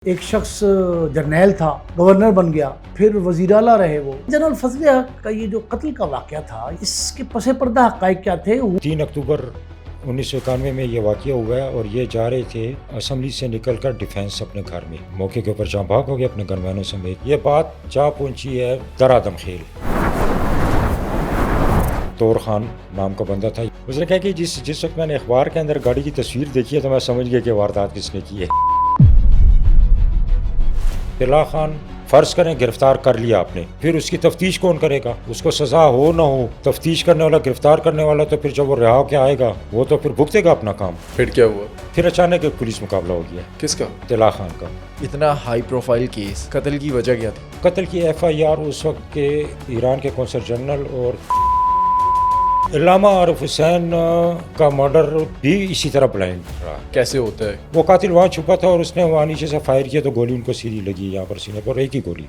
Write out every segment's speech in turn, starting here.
ایک شخص جرنیل تھا، گورنر بن گیا، پھر وزیر اعلیٰ رہے وہ۔ جنرل فضل حق کا یہ جو قتل کا واقعہ تھا، اس کے پس پردہ حقائق کیا تھے؟ 3 اکتوبر 1991 میں یہ واقعہ ہوا ہے اور یہ جا رہے تھے اسمبلی سے نکل کر ڈیفینس اپنے گھر میں، موقع کے اوپر جاں بحق ہو گئے اپنے گنمینوں سمیت۔ یہ بات جا پہنچی ہے درآدم خیل۔ طور خان نام کا بندہ تھا، اس نے کہا کہ جس وقت میں نے اخبار کے اندر گاڑی کی تصویر دیکھی ہے تو میں سمجھ گیا کہ واردات کس نے کی ہے۔ طلحہ خان فرض کریں گرفتار کر لیا آپ نے، پھر اس کی تفتیش کون کرے گا؟ اس کو سزا ہو نہ ہو، تفتیش کرنے والا، گرفتار کرنے والا تو پھر جب وہ رہا ہو کے آئے گا وہ تو پھر بھگتے گا اپنا کام۔ پھر کیا ہوا؟ پھر اچانک ایک پولیس مقابلہ ہو گیا۔ کس کا؟ طلحہ خان کا۔ اتنا ہائی پروفائل کیس، قتل کی وجہ کیا تھی؟ قتل کی FIR اس وقت کے ایران کے قونصل جنرل اور علامہ عارف حسین کا مرڈر بھی اسی طرح بلائنڈ رہا۔ کیسے ہوتا ہے؟ وہ قاتل وہاں چھپا تھا اور اس نے وہاں نیچے سے فائر کیا تو گولی ان کو سیدھی لگی یہاں پر سینے پر، ایک ہی گولی۔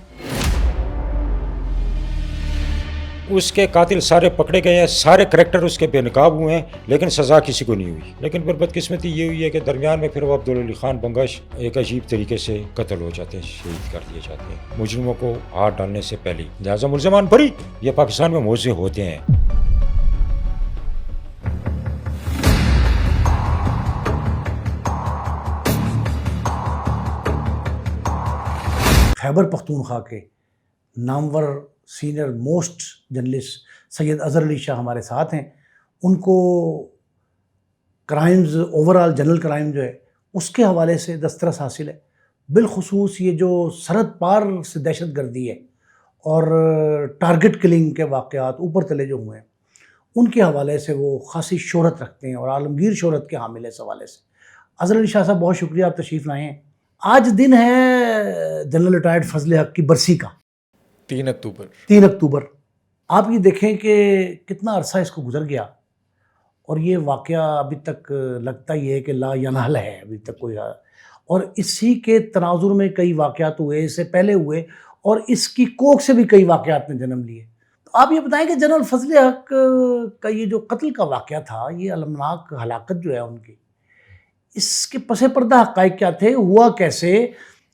اس کے قاتل سارے پکڑے گئے ہیں، سارے کریکٹر اس کے بے نقاب ہوئے ہیں، لیکن سزا کسی کو نہیں ہوئی۔ لیکن پھر بدقسمتی یہ ہوئی ہے کہ درمیان میں پھر وہ عبدالعلی خان بنگش ایک عجیب طریقے سے قتل ہو جاتے ہیں، شہید کر دیے جاتے ہیں مجرموں کو ہاتھ ڈالنے سے پہلے۔ لہٰذا ملزمان بری، یہ پاکستان میں موضوع ہوتے ہیں۔ خیبر پختونخوا کے نامور سینئر موسٹ جرنلسٹ سید اظہر علی شاہ ہمارے ساتھ ہیں۔ ان کو کرائمز، اوورآل جنرل کرائم جو ہے اس کے حوالے سے دسترس حاصل ہے، بالخصوص یہ جو سرحد پار سے دہشت گردی ہے اور ٹارگٹ کلنگ کے واقعات اوپر تلے جو ہوئے ہیں ان کے حوالے سے وہ خاصی شہرت رکھتے ہیں اور عالمگیر شہرت کے حامل ہے اس حوالے سے۔ اظہر علی شاہ صاحب بہت شکریہ، آپ تشریف لائے ہیں۔ آج دن ہے جنرل ریٹائرڈ فضل حق کی برسی کا، 3 اکتوبر۔ 3 اکتوبر۔ آپ یہ دیکھیں کہ کتنا عرصہ اس کو گزر گیا اور یہ واقعہ ابھی تک لگتا ہی ہے کہ لا ینال ہے، ابھی تک کوئی، اور اسی کے تناظر میں کئی واقعات ہوئے، اس سے پہلے ہوئے اور اس کی کوکھ سے بھی کئی واقعات نے جنم لیے۔ تو آپ یہ بتائیں کہ جنرل فضل حق کا یہ جو قتل کا واقعہ تھا، یہ المناک ہلاکت جو ہے ان کی، اس کے پس پردہ حقائق کیا تھے؟ ہوا کیسے؟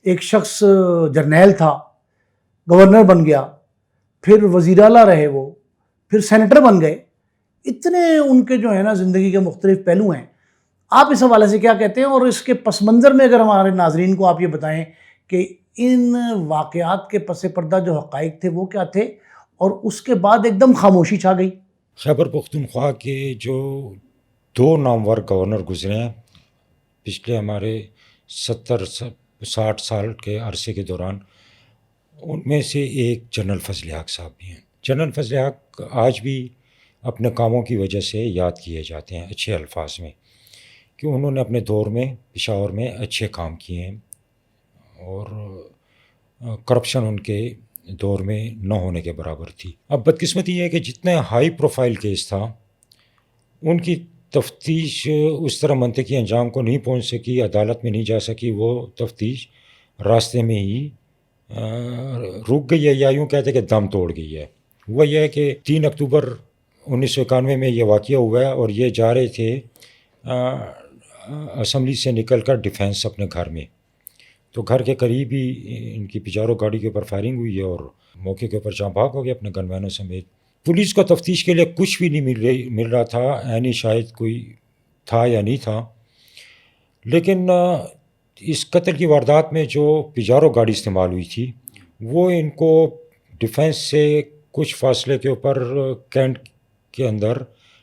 ایک شخص جرنیل تھا، گورنر بن گیا، پھر وزیر اعلیٰ رہے وہ، پھر سینیٹر بن گئے، اتنے ان کے جو ہے نا زندگی کے مختلف پہلو ہیں۔ آپ اس حوالے سے کیا کہتے ہیں؟ اور اس کے پس منظر میں اگر ہمارے ناظرین کو آپ یہ بتائیں کہ ان واقعات کے پس پردہ جو حقائق تھے وہ کیا تھے اور اس کے بعد ایک دم خاموشی چھا گئی۔ خیبر پختونخوا کے جو 2 نامور گورنر گزرے ہیں پچھلے ہمارے 70-60 سال کے عرصے کے دوران، ان میں سے ایک جنرل فضل حق صاحب بھی ہیں۔ جنرل فضل حق آج بھی اپنے کاموں کی وجہ سے یاد کیے جاتے ہیں اچھے الفاظ میں، کہ انہوں نے اپنے دور میں پشاور میں اچھے کام کیے ہیں اور کرپشن ان کے دور میں نہ ہونے کے برابر تھی۔ اب بدقسمتی یہ ہے کہ جتنے ہائی پروفائل کیس تھا ان کی تفتیش اس طرح منطقی انجام کو نہیں پہنچ سکی، عدالت میں نہیں جا سکی، وہ تفتیش راستے میں ہی رک گئی ہے، یا یوں کہتے کہ دم توڑ گئی ہے۔ وہ یہ ہے کہ 3 اکتوبر 1991 میں یہ واقعہ ہوا ہے اور یہ جا رہے تھے اسمبلی سے نکل کر ڈیفینس اپنے گھر میں، تو گھر کے قریب ہی ان کی پجارو گاڑی کے اوپر فائرنگ ہوئی ہے اور موقع کے اوپر جاں بحق ہو گئے اپنے گنمینوں سمیت۔ پولیس کو تفتیش کے لیے کچھ بھی نہیں مل رہا تھا، یعنی شاید کوئی تھا یا نہیں تھا، لیکن اس قتل کی واردات میں جو پجارو گاڑی استعمال ہوئی تھی وہ ان کو ڈیفینس سے کچھ فاصلے کے اوپر کینٹ کے اندر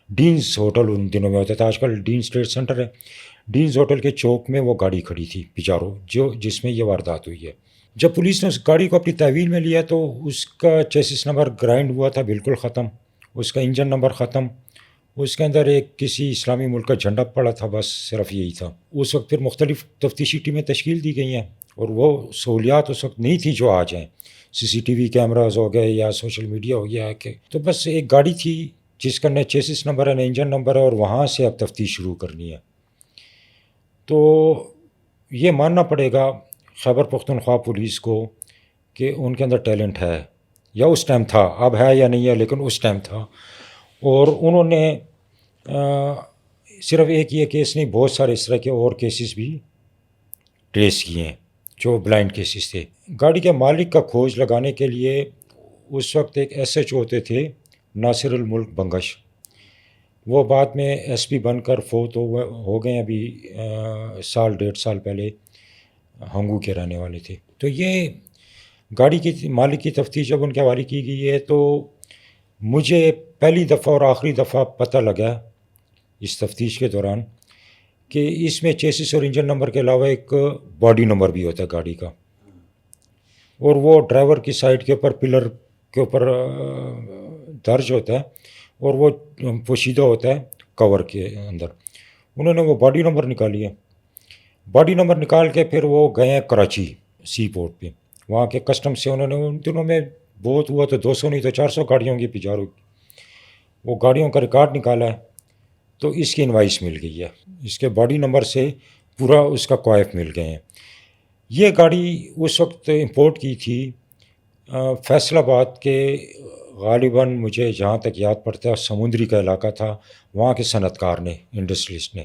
ڈینز ہوٹل ان دنوں میں ہوتا تھا، آج کل ڈینز ٹریڈ سینٹر ہے، ڈینز ہوٹل کے چوک میں وہ گاڑی کھڑی تھی پجارو، جس میں یہ واردات ہوئی ہے۔ جب پولیس نے اس گاڑی کو اپنی تحویل میں لیا تو اس کا چیسس نمبر گرائنڈ ہوا تھا، بالکل ختم، اس کا انجن نمبر ختم، اس کے اندر ایک کسی اسلامی ملک کا جھنڈا پڑا تھا، بس صرف یہی تھا۔ اس وقت پھر مختلف تفتیشی ٹیمیں تشکیل دی گئی ہیں اور وہ سہولیات اس وقت نہیں تھی جو آج ہیں، CCTV کیمراز ہو گئے یا سوشل میڈیا ہو گیا، کہ تو بس ایک گاڑی تھی جس کا نہ چیسس نمبر ہے نہ انجن نمبر ہے اور وہاں سے اب تفتیش شروع کرنی ہے۔ تو یہ ماننا پڑے گا خیبر پختونخوا پولیس کو کہ ان کے اندر ٹیلنٹ ہے، یا اس ٹائم تھا، اب ہے یا نہیں ہے، لیکن اس ٹائم تھا، اور انہوں نے صرف ایک یہ کیس نہیں، بہت سارے اس طرح کے اور کیسز بھی ٹریس کیے ہیں جو بلائنڈ کیسز تھے. گاڑی کے مالک کا کھوج لگانے کے لیے اس وقت ایک ایس ایچ او ہوتے تھے ناصر الملک بنگش. وہ بعد میں ایس پی بن کر فوت ہو گئے ابھی 1.5 سال پہلے. ہنگو کے رہنے والے تھے. تو یہ گاڑی کی مالک کی تفتیش جب ان کے حوالے کی گئی ہے تو مجھے پہلی دفعہ اور آخری دفعہ پتہ لگا اس تفتیش کے دوران کہ اس میں چیسس اور انجن نمبر کے علاوہ ایک باڈی نمبر بھی ہوتا ہے گاڑی کا, اور وہ ڈرائیور کی سائڈ کے اوپر پلر کے اوپر درج ہوتا ہے اور وہ پوشیدہ ہوتا ہے کور کے اندر. انہوں نے وہ باڈی نمبر نکالی ہے. باڈی نمبر نکال کے پھر وہ گئے ہیں کراچی سی پورٹ پہ. وہاں کے کسٹم سے انہوں نے ان دنوں میں بہت ہوا تو 200 نہیں تو 400 گاڑیوں کی پجارو, وہ گاڑیوں کا ریکارڈ نکالا ہے تو اس کی انوائس مل گئی ہے. اس کے باڈی نمبر سے پورا اس کا کوائف مل گئے ہیں. یہ گاڑی اس وقت امپورٹ کی تھی فیصل آباد کے, غالباً مجھے جہاں تک یاد پڑتا ہے سمندری کا علاقہ تھا, وہاں کے صنعت کار نے, انڈسٹریسٹ نے.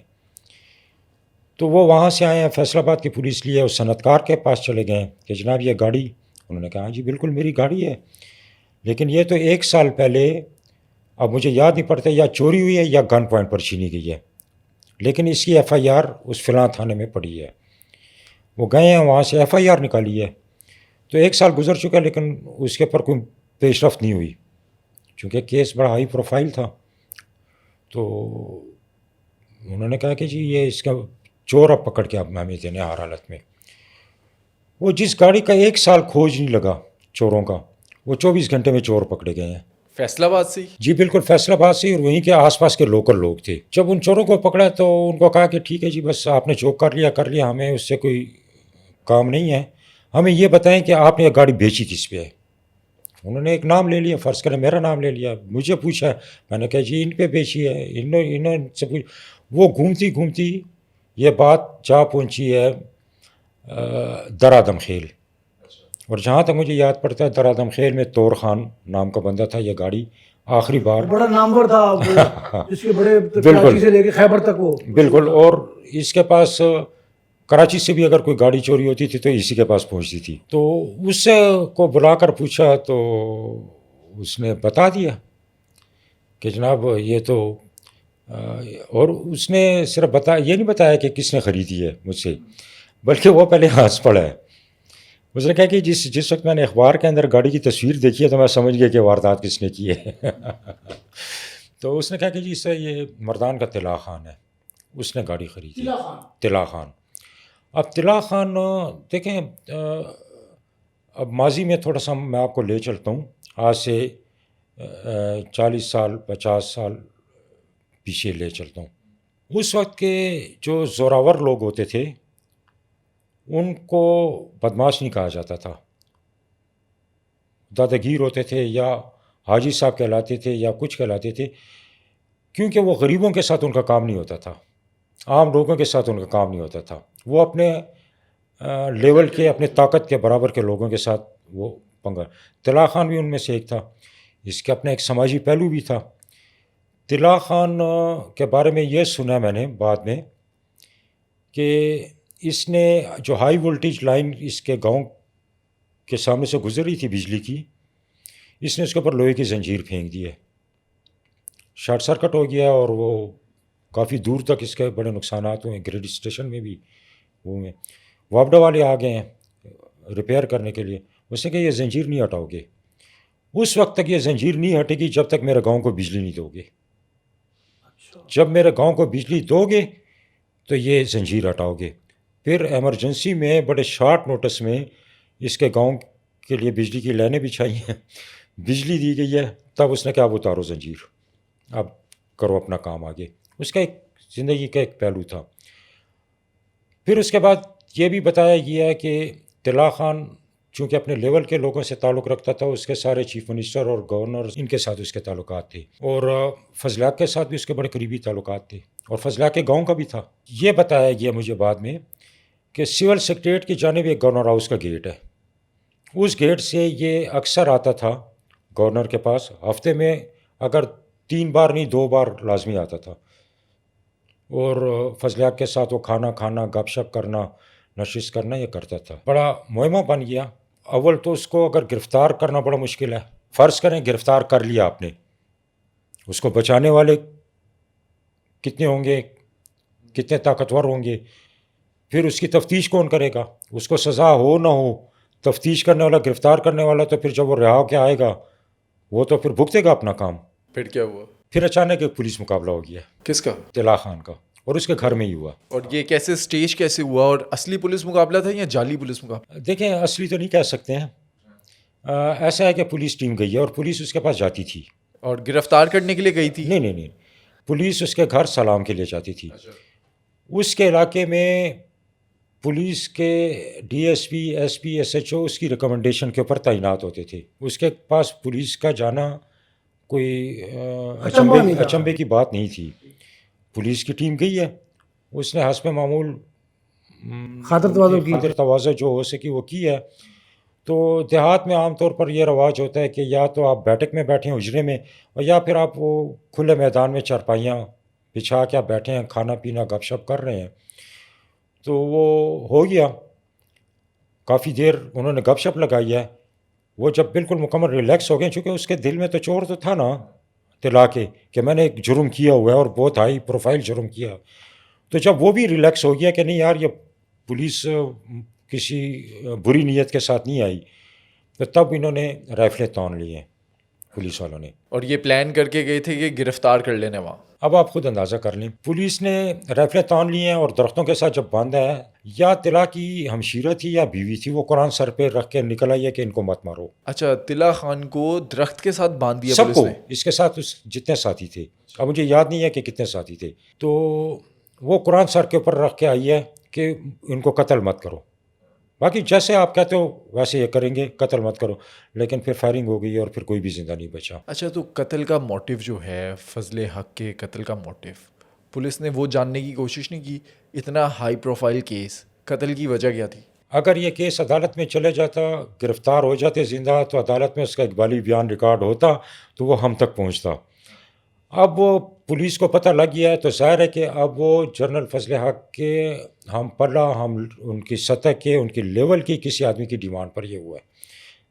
تو وہ وہاں سے آئے ہیں, فیصل آباد کی پولیس لیے اس صنعت کار کے پاس چلے گئے کہ جناب یہ گاڑی. انہوں نے کہا ہاں جی بالکل میری گاڑی ہے, لیکن یہ تو 1 سال پہلے, اب مجھے یاد نہیں پڑتا یا چوری ہوئی ہے یا گن پوائنٹ پر چھینی گئی ہے, لیکن اس کی ایف آئی آر اس فلاں تھانے میں پڑی ہے. وہ گئے ہیں وہاں سے ایف آئی آر نکالی ہے. تو 1 سال گزر چکا ہے لیکن اس کے اوپر کوئی پیش رفت نہیں ہوئی, چونکہ کیس بڑا ہائی پروفائل تھا. تو انہوں نے کہا کہ جی یہ اس کا چور اب پکڑ کے اب ہمیں دینے ہر حالت میں. وہ جس گاڑی کا 1 سال کھوج نہیں لگا چوروں کا, وہ 24 گھنٹے میں چور پکڑے گئے ہیں. فیصل آباد سے؟ جی بالکل فیصل آباد سے, اور وہیں کے آس پاس کے لوکل لوگ تھے. جب ان چوروں کو پکڑا تو ان کو کہا کہ ٹھیک ہے جی بس آپ نے جو کر لیا, ہمیں اس سے کوئی کام نہیں ہے, ہمیں یہ بتائیں کہ آپ نے یہ گاڑی بیچی کس پہ ہے. انہوں نے ایک نام لے لیا, فرض کریں میرا نام لے لیا, مجھے پوچھا, میں نے کہا جی ان پہ بیچی ہے. انہوں سے پوچھ, وہ گھومتی گھومتی یہ بات جا پہنچی ہے درآدم خیل. اور جہاں تک مجھے یاد پڑتا ہے درآدم خیل میں طور خان نام کا بندہ تھا. یہ گاڑی آخری بار بڑا نامور تھا جس کے بڑے کراچی سے لے کے خیبر تک وہ بالکل, اور اس کے پاس کراچی سے بھی اگر کوئی گاڑی چوری ہوتی تھی تو اسی کے پاس پہنچتی تھی. تو اس کو بلا کر پوچھا تو اس نے بتا دیا کہ جناب یہ تو, اور اس نے صرف یہ نہیں بتایا کہ کس نے خریدی ہے مجھ سے, بلکہ وہ پہلے ہنس پڑا ہے. اس نے کہا کہ جس وقت میں نے اخبار کے اندر گاڑی کی تصویر دیکھی ہے تو میں سمجھ گیا کہ واردات کس نے کی ہے. تو اس نے کہا کہ جی اس سے یہ مردان کا طلا خان ہے, اس نے گاڑی خریدی. طلا خان. اب طلا خان دیکھیں, اب ماضی میں تھوڑا سا میں آپ کو لے چلتا ہوں, آج سے 40 سال 50 سال پیچھے لے چلتا ہوں. اس وقت کے جو زوراور لوگ ہوتے تھے ان کو بدماش نہیں کہا جاتا تھا, دادگیر ہوتے تھے یا حاجی صاحب کہلاتے تھے یا کچھ کہلاتے تھے, کیونکہ وہ غریبوں کے ساتھ ان کا کام نہیں ہوتا تھا, عام لوگوں کے ساتھ ان کا کام نہیں ہوتا تھا. وہ اپنے لیول کے, اپنے طاقت کے برابر کے لوگوں کے ساتھ وہ پنگا. طلا خان بھی ان میں سے ایک تھا. اس کے اپنا ایک سماجی پہلو بھی تھا. طلا خان کے بارے میں یہ سنا میں نے بعد میں کہ اس نے جو ہائی وولٹیج لائن اس کے گاؤں کے سامنے سے گزر رہی تھی بجلی کی, اس نے اس کے اوپر لوہے کی زنجیر پھینک دی ہے, شارٹ سرکٹ ہو گیا اور وہ کافی دور تک اس کے بڑے نقصانات ہوئے. گریڈ اسٹیشن میں بھی ہوئے. وابڈا والے آ گئے ہیں ریپیئر کرنے کے لیے. اس نے کہا یہ زنجیر نہیں ہٹاؤ گے, اس وقت تک یہ زنجیر نہیں ہٹے گی جب تک میرے گاؤں کو بجلی نہیں دو گے. جب میرے گاؤں کو بجلی دو گے تو یہ زنجیر ہٹاؤ گے. پھر ایمرجنسی میں بڑے شارٹ نوٹس میں اس کے گاؤں کے لیے بجلی کی لائنیں بچھائی ہیں, بجلی دی گئی ہے. تب اس نے کہا اب اتارو زنجیر, اب کرو اپنا کام آگے. اس کا ایک زندگی کا ایک پہلو تھا. پھر اس کے بعد یہ بھی بتایا گیا ہے کہ طلا خان چونکہ اپنے لیول کے لوگوں سے تعلق رکھتا تھا, اس کے سارے چیف منسٹر اور گورنر ان کے ساتھ اس کے تعلقات تھے, اور فضلیات کے ساتھ بھی اس کے بڑے قریبی تعلقات تھے, اور فضلیات کے گاؤں کا بھی تھا. یہ بتایا گیا مجھے بعد میں کہ سول سیکریٹریٹ کی جانب ایک گورنر ہاؤس کا گیٹ ہے, اس گیٹ سے یہ اکثر آتا تھا گورنر کے پاس. ہفتے میں اگر 3 بار نہیں 2 بار لازمی آتا تھا, اور فضلیات کے ساتھ وہ کھانا کھانا, گپ شپ کرنا, نشست کرنا یہ کرتا تھا. بڑا مہمہ بن گیا. اول تو اس کو اگر گرفتار کرنا بڑا مشکل ہے. فرض کریں گرفتار کر لیا آپ نے, اس کو بچانے والے کتنے ہوں گے, کتنے طاقتور ہوں گے, پھر اس کی تفتیش کون کرے گا, اس کو سزا ہو نہ ہو, تفتیش کرنے والا, گرفتار کرنے والا تو پھر جب وہ رہا ہو کے آئے گا وہ تو پھر بھگتے گا اپنا کام. پھر کیا ہوا؟ پھر اچانک ایک پولیس مقابلہ ہو گیا کس کا؟ طلا خان کا, اور اس کے گھر میں ہی ہوا. اور یہ کیسے اسٹیج کیسے ہوا, اور اصلی پولیس مقابلہ تھا یا جعلی پولیس مقابلہ؟ دیکھیں اصلی تو نہیں کہہ سکتے ہیں, ایسا ہے کہ پولیس ٹیم گئی ہے اور پولیس اس کے پاس جاتی تھی. اور گرفتار کرنے کے لیے گئی تھی؟ نہیں, پولیس اس کے گھر سلام کے لیے جاتی تھی. اس کے علاقے میں پولیس کے D S P, S P, S H O اس کی ریکمنڈیشن کے اوپر تعینات ہوتے تھے. اس کے پاس پولیس کا جانا کوئی اچنبے کی بات نہیں تھی. پولیس کی ٹیم گئی ہے, اس نے حسب معمول خاطر تواضع جو ہو سکی وہ کی ہے. تو دیہات میں عام طور پر یہ رواج ہوتا ہے کہ یا تو آپ بیٹھک میں بیٹھے ہیں اجرے میں, اور یا پھر آپ وہ کھلے میدان میں چارپائیاں بچھا کے آپ بیٹھے ہیں, کھانا پینا گپ شپ کر رہے ہیں. تو وہ ہو گیا, کافی دیر انہوں نے گپ شپ لگائی ہے. وہ جب بالکل مکمل ریلیکس ہو گئے, چونکہ اس کے دل میں تو چور تو تھا نا طلا کے کہ میں نے ایک جرم کیا ہوا ہے اور بہت ہائی پروفائل جرم کیا. تو جب وہ بھی ریلیکس ہو گیا کہ نہیں یار یہ پولیس کسی بری نیت کے ساتھ نہیں آئی, تو تب انہوں نے رائفلیں تان لی ہیں پولیس والوں نے. اور یہ پلان کر کے گئے تھے کہ گرفتار کر لینے وہاں. اب آپ خود اندازہ کر لیں, پولیس نے رائفلیں تان لی ہیں اور درختوں کے ساتھ جب باندھا ہے, یا طلا کی ہمشیرہ تھی یا بیوی تھی, وہ قرآن سر پہ رکھ کے نکل آئی ہے کہ ان کو مت مارو. اچھا, طلا خان کو درخت کے ساتھ باندھ دیا سب پولیس کو, نے؟ اس کے ساتھ جتنے ساتھی تھے, اب مجھے یاد نہیں ہے کہ کتنے ساتھی تھے. تو وہ قرآن سر کے اوپر رکھ کے آئی ہے کہ ان کو قتل مت کرو. باقی جیسے آپ کہتے ہو ویسے یہ کریں گے, قتل مت کرو. لیکن پھر فائرنگ ہو گئی اور پھر کوئی بھی زندہ نہیں بچا. اچھا, تو قتل کا موٹیو جو ہے, فضل حق کے قتل کا موٹیو, پولیس نے وہ جاننے کی کوشش نہیں کی؟ اتنا ہائی پروفائل کیس, قتل کی وجہ کیا تھی؟ اگر یہ کیس عدالت میں چلے جاتا, گرفتار ہو جاتے زندہ, تو عدالت میں اس کا اقبالی بیان ریکارڈ ہوتا تو وہ ہم تک پہنچتا. اب وہ پولیس کو پتہ لگ گیا ہے تو ظاہر ہے کہ اب وہ جنرل فضل حق کے ہم پلہ, ہم ان کی سطح کے, ان کی لیول کی کسی آدمی کی ڈیمانڈ پر یہ ہوا ہے.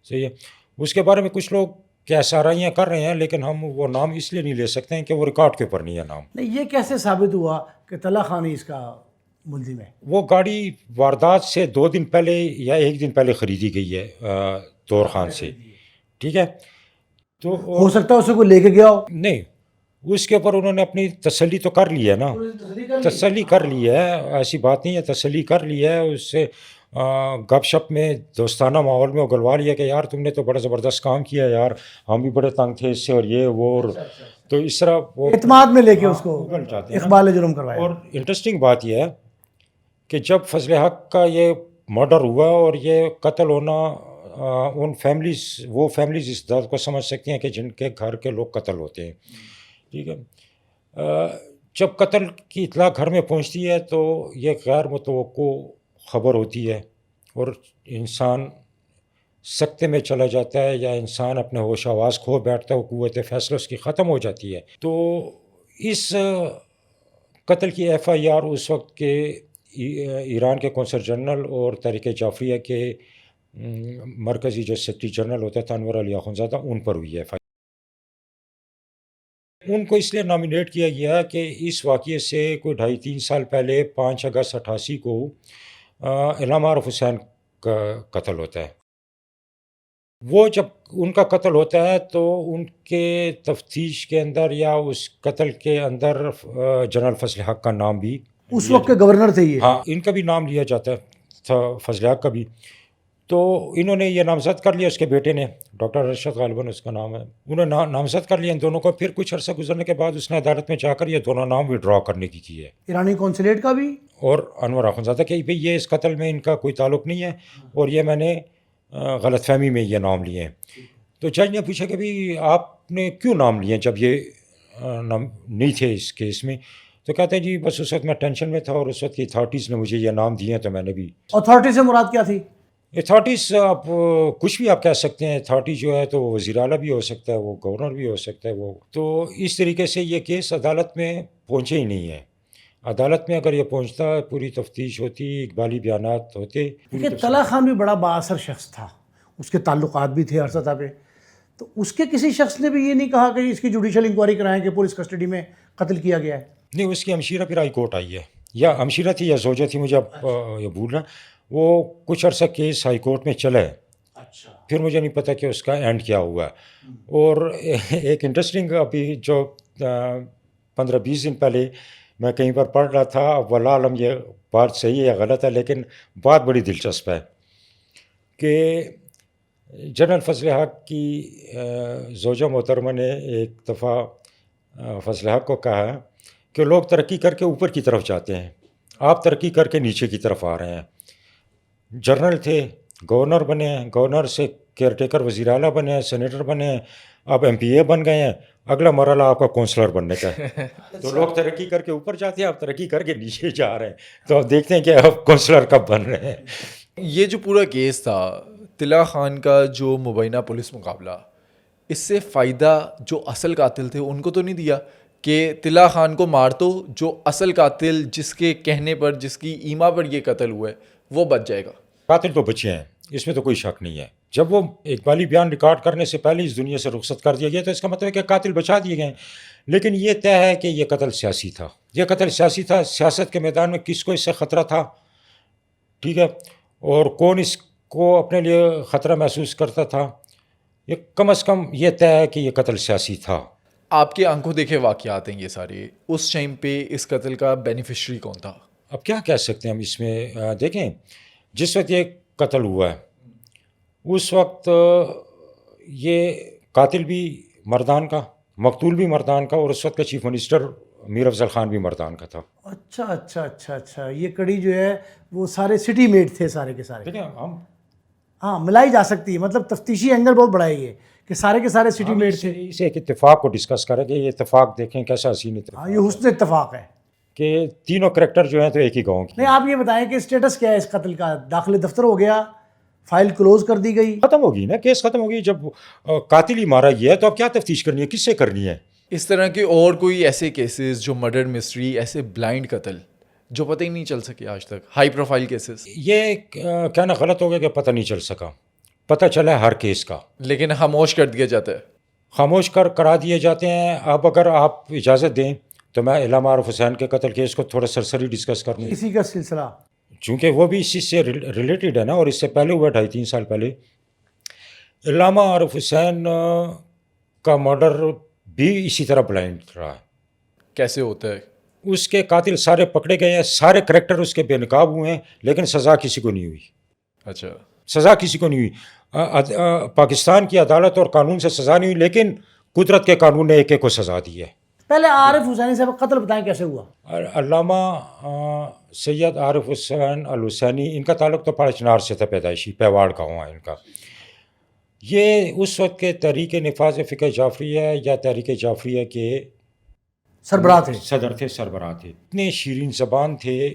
صحیح ہے. اس کے بارے میں کچھ لوگ کیس آرائیاں کر رہے ہیں, لیکن ہم وہ نام اس لیے نہیں لے سکتے ہیں کہ وہ ریکارڈ کے اوپر نہیں ہے نام. نہیں, یہ کیسے ثابت ہوا کہ طلا خان ہی اس کا ملزم ہے؟ وہ گاڑی واردات سے 2 دن پہلے یا 1 دن پہلے خریدی گئی ہے طور خان سے, ٹھیک ہے. تو ہو سکتا ہے اسے کوئی لے کے گیا ہو. نہیں, اس کے اوپر انہوں نے اپنی تسلی تو کر لی ہے نا, تسلی کر لی ہے, ایسی بات نہیں ہے, تسلی کر لی ہے. اس سے گپ شپ میں دوستانہ ماحول میں اگلوا لیا کہ یار تم نے تو بڑا زبردست کام کیا یار, ہم بھی بڑے تنگ تھے اس سے, اور یہ وہ, اور تو اس طرح وہ اعتماد میں لے کے اس کو اگل جاتے ہیں. اقبال جرم کروایا. اور انٹرسٹنگ بات یہ ہے کہ جب فضل حق کا یہ مرڈر ہوا اور یہ قتل ہونا, ان فیملیز, وہ فیملیز اس درد کو سمجھ سکتی ہیں کہ جن کے گھر کے لوگ قتل ہوتے ہیں, ٹھیک ہے. جب قتل کی اطلاع گھر میں پہنچتی ہے تو یہ غیر متوقع خبر ہوتی ہے اور انسان سکتے میں چلا جاتا ہے, یا انسان اپنے ہوش آواز کھو بیٹھتا ہے, قوت فیصلہ اس کی ختم ہو جاتی ہے. تو اس قتل کی ایف آئی آر اس وقت کے ایران کے قونصل جنرل اور تحریک جعفریہ کے مرکزی جو سیکرٹری جنرل ہوتا تھا انور علی اخندزادہ, ان پر ہوئی ہے. ان کو اس لیے نامینیٹ کیا گیا کہ اس واقعے سے کوئی 2.5-3 سال پہلے 5 اگست 88 کو علامہ عارف حسین کا قتل ہوتا ہے. وہ جب ان کا قتل ہوتا ہے تو ان کے تفتیش کے اندر یا اس قتل کے اندر جنرل فضل حق کا نام بھی, اس وقت کے گورنر تھے یہ, ہاں, ان کا بھی نام لیا جاتا تھا, فضل حق کا بھی. تو انہوں نے یہ نامزد کر لیا, اس کے بیٹے نے, ڈاکٹر ارشد غالباً اس کا نام ہے, انہوں نے نامزد کر لیا ان دونوں کو. پھر کچھ عرصہ گزرنے کے بعد اس نے عدالت میں جا کر یہ دونوں نام وڈرا کرنے کی ہے, ایرانی قونصلیٹ کا بھی اور انور اخندزادہ کہ بھئی یہ اس قتل میں ان کا کوئی تعلق نہیں ہے, اور یہ میں نے غلط فہمی میں یہ نام لیے ہیں. تو جج نے پوچھا کہ بھئی آپ نے کیوں نام لیے جب یہ نہیں تھے اس کیس میں؟ تو کہتے ہیں جی بس اس وقت میں ٹینشن میں تھا اور اس وقت کی اتھارٹیز نے مجھے یہ نام دیے ہیں تو میں نے بھی. اتھارٹی سے مراد کیا تھی؟ اتھارٹیز آپ کچھ بھی آپ کہہ سکتے ہیں. اتھارٹی جو ہے تو وزیر اعلیٰ بھی ہو سکتا ہے, وہ گورنر بھی ہو سکتا ہے. وہ تو اس طریقے سے یہ کیس عدالت میں پہنچے ہی نہیں ہے. عدالت میں اگر یہ پہنچتا، پوری تفتیش ہوتی، اقبالی بیانات ہوتے. دیکھیے طلحہ خان بھی بڑا بااثر شخص تھا، اس کے تعلقات بھی تھے ہر سطح پہ، تو اس کے کسی شخص نے بھی یہ نہیں کہا کہ اس کی جوڈیشل انکوائری کرائیں کہ پولیس کسٹڈی میں قتل کیا گیا ہے؟ نہیں، اس کی ہمشیرہ پھر ہائی کورٹ آئی ہے، یا ہمشیرہ تھی یا زوجہ تھی، مجھے اب یہ بھول رہا. وہ کچھ عرصہ کیس ہائی کورٹ میں چلا ہے، اچھا. پھر مجھے نہیں پتہ کہ اس کا اینڈ کیا ہوا ہے. اور ایک انٹرسٹنگ ابھی جو 15-20 دن پہلے میں کہیں پر پڑھ رہا تھا، واللہ عالم یہ بات صحیح ہے یا غلط ہے، لیکن بات بڑی دلچسپ ہے کہ جنرل فضل حق کی زوجہ محترمہ نے ایک دفعہ فضل حق کو کہا کہ لوگ ترقی کر کے اوپر کی طرف جاتے ہیں، آپ ترقی کر کے نیچے کی طرف آ رہے ہیں. جنرل تھے، گورنر بنے ہیں، گورنر سے کیئر ٹیکر وزیر اعلیٰ بنے ہیں، سینیٹر بنے ہیں، اب ایم پی اے بن گئے ہیں، اگلا مرحلہ آپ کا کونسلر بننے کا ہے. تو لوگ ترقی کر کے اوپر جاتے ہیں، آپ ترقی کر کے نیچے جا رہے ہیں، تو آپ دیکھتے ہیں کہ اب کونسلر کب بن رہے ہیں. یہ جو پورا کیس تھا طلحہ خان کا، جو مبینہ پولیس مقابلہ، اس سے فائدہ جو اصل قاتل تھے ان کو تو نہیں دیا کہ طلحہ خان کو مار دو، جو اصل قاتل جس کے کہنے پر، جس کی ایما پر یہ قتل ہوا ہے، وہ بچ جائے گا؟ قاتل تو بچے ہیں، اس میں تو کوئی شک نہیں ہے. جب وہ اقبالی بیان ریکارڈ کرنے سے پہلے اس دنیا سے رخصت کر دیا گیا تو اس کا مطلب ہے کہ قاتل بچا دیے گئے ہیں. لیکن یہ طے ہے کہ یہ قتل سیاسی تھا، یہ قتل سیاسی تھا. سیاست کے میدان میں کس کو اس سے خطرہ تھا، ٹھیک ہے، اور کون اس کو اپنے لیے خطرہ محسوس کرتا تھا، یہ کم از کم یہ طے ہے کہ یہ قتل سیاسی تھا. آپ کے آنکھوں دیکھے واقعات ہیں یہ سارے، اس ٹائم پہ اس قتل کا بینیفیشری کون تھا؟ اب کیا کہہ سکتے ہیں ہم اس میں؟ دیکھیں، جس وقت یہ قتل ہوا ہے اس وقت یہ قاتل بھی مردان کا، مقتول بھی مردان کا، اور اس وقت کا چیف منسٹر میر افضل خان بھی مردان کا تھا. اچھا اچھا اچھا اچھا، یہ کڑی جو ہے وہ سارے سٹی میٹ تھے سارے کے سارے. دیکھیں ہم ہاں ملائی جا سکتی ہے، مطلب تفتیشی اینگل بہت بڑا ہے یہ کہ سارے کے سارے سٹی میٹ تھے. اسے ایک اتفاق کو ڈسکس کریں کہ یہ اتفاق دیکھیں کیسا حسین اتفاق ہاں یہ حسن اتفاق ہے. کہ تینوں کریکٹر جو ہیں تو ایک ہی گاؤں کے. نہیں آپ یہ بتائیں کہ اسٹیٹس کیا ہے اس قتل کا؟ داخل دفتر ہو گیا، فائل کلوز کر دی گئی، ختم ہوگی نا، کیس ختم ہوگی. جب قاتل ہی مارا گیا ہے تو اب کیا تفتیش کرنی ہے، کس سے کرنی ہے؟ اس طرح کے اور کوئی ایسے کیسز جو مرڈر مسٹری، ایسے بلائنڈ قتل جو پتہ ہی نہیں چل سکے آج تک، ہائی پروفائل کیسز؟ یہ کہنا غلط ہو گیا کہ پتہ نہیں چل سکا، پتہ چلا ہے ہر کیس کا، لیکن خاموش کر دیا جاتا ہے. خاموش کرا دیے جاتے ہیں. اب اگر آپ اجازت دیں تو میں علامہ عارف حسین کے قتل کیس کو تھوڑا سرسری ڈسکس کر لوں، اسی کا سلسلہ. چونکہ وہ بھی اسی سے ریلیٹڈ ہے نا، اور اس سے پہلے ہوا 2.5-3 سال پہلے. علامہ عارف حسین کا مرڈر بھی اسی طرح بلائنڈ رہا. کیسے ہوتا ہے؟ اس کے قاتل سارے پکڑے گئے ہیں، سارے کریکٹر اس کے بے نقاب ہوئے ہیں، لیکن سزا کسی کو نہیں ہوئی. اچھا، سزا کسی کو نہیں ہوئی. پاکستان کی عدالت اور قانون سے سزا نہیں ہوئی، لیکن قدرت کے قانون نے ایک ایک کو سزا دی ہے. پہلے عارف حسینی صاحب کا قتل بتائیں کیسے ہوا؟ علامہ سید عارف حسین الحسینی، ان کا تعلق تو پاڑ چنار سے تھا، پیدائشی پیواڑ گاؤں ہے ان کا. یہ اس وقت کے تحریک نفاذ فقہ جعفریہ یا تحریک جعفریہ کے سربراہ تھے، صدر تھے، سربراہ تھے. اتنے شیرین زبان تھے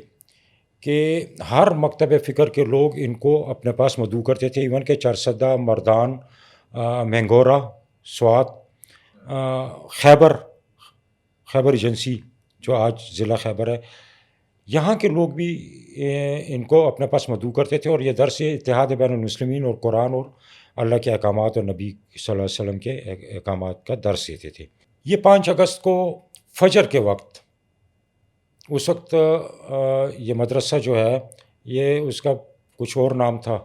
کہ ہر مکتب فکر کے لوگ ان کو اپنے پاس مدعو کرتے تھے. ایون کہ چارسدہ، مردان، مینگورہ، سوات، خیبر ایجنسی جو آج ضلع خیبر ہے، یہاں کے لوگ بھی ان کو اپنے پاس مدعو کرتے تھے، اور یہ درس اتحاد بین المسلمین اور قرآن اور اللہ کے احکامات اور نبی صلی اللہ علیہ وسلم کے احکامات کا درس دیتے تھے. یہ 5 اگست کو فجر کے وقت، اس وقت یہ مدرسہ جو ہے یہ اس کا کچھ اور نام تھا،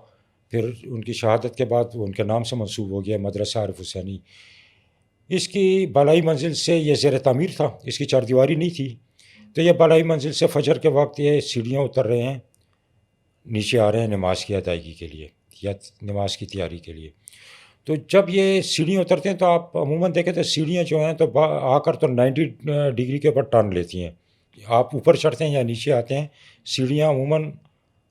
پھر ان کی شہادت کے بعد ان کے نام سے منسوب ہو گیا مدرسہ عارف حسینی. اس کی بالائی منزل سے یہ زیر تعمیر تھا، اس کی 4 دیواری نہیں تھی. تو یہ بالائی منزل سے فجر کے وقت یہ سیڑھیاں اتر رہے ہیں، نیچے آ رہے ہیں نماز کی ادائیگی کے لیے یا نماز کی تیاری کے لیے. تو جب یہ سیڑھیاں اترتے ہیں تو آپ عموماً دیکھیں تو سیڑھیاں جو ہیں تو آ کر تو 90 ڈگری کے اوپر ٹرن لیتی ہیں. آپ اوپر چڑھتے ہیں یا نیچے آتے ہیں، سیڑھیاں عموماً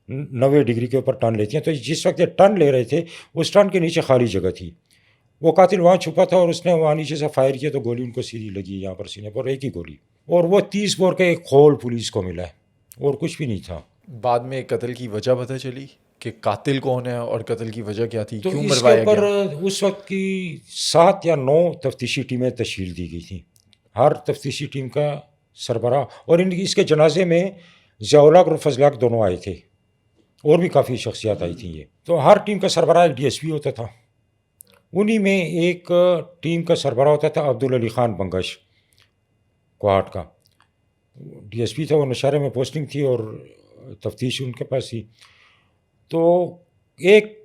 90 ڈگری کے اوپر ٹرن لیتی ہیں. تو جس وقت یہ ٹرن لے رہے تھے اس ٹرن کے نیچے خالی جگہ تھی، وہ قاتل وہاں چھپا تھا، اور اس نے وہاں نیچے سے فائر کیا تو گولی ان کو سیدھی لگی یہاں پر سینے پر، ایک ہی گولی. اور وہ 30 بور کا ایک خول پولیس کو ملا ہے اور کچھ بھی نہیں تھا. بعد میں قتل کی وجہ پتہ چلی کہ قاتل کون ہے اور قتل کی وجہ کیا تھی، تو کیوں اس کے مروایا اوپر گیا؟ اس وقت کی 7 یا 9 تفتیشی ٹیمیں تشکیل دی گئی تھیں. ہر تفتیشی ٹیم کا سربراہ, اور اس کے جنازے میں ضیاء الحق اور فضل حق دونوں آئے تھے, اور بھی کافی شخصیات آئی تھیں. یہ تو ہر ٹیم کا سربراہ ایک DSP ہوتا تھا. انہی میں ایک ٹیم کا سربراہ ہوتا تھا عبدالعلی خان بنگش, کوہاٹ کا DSP تھا. وہ نشہرے میں پوسٹنگ تھی اور تفتیش ان کے پاس تھی. تو ایک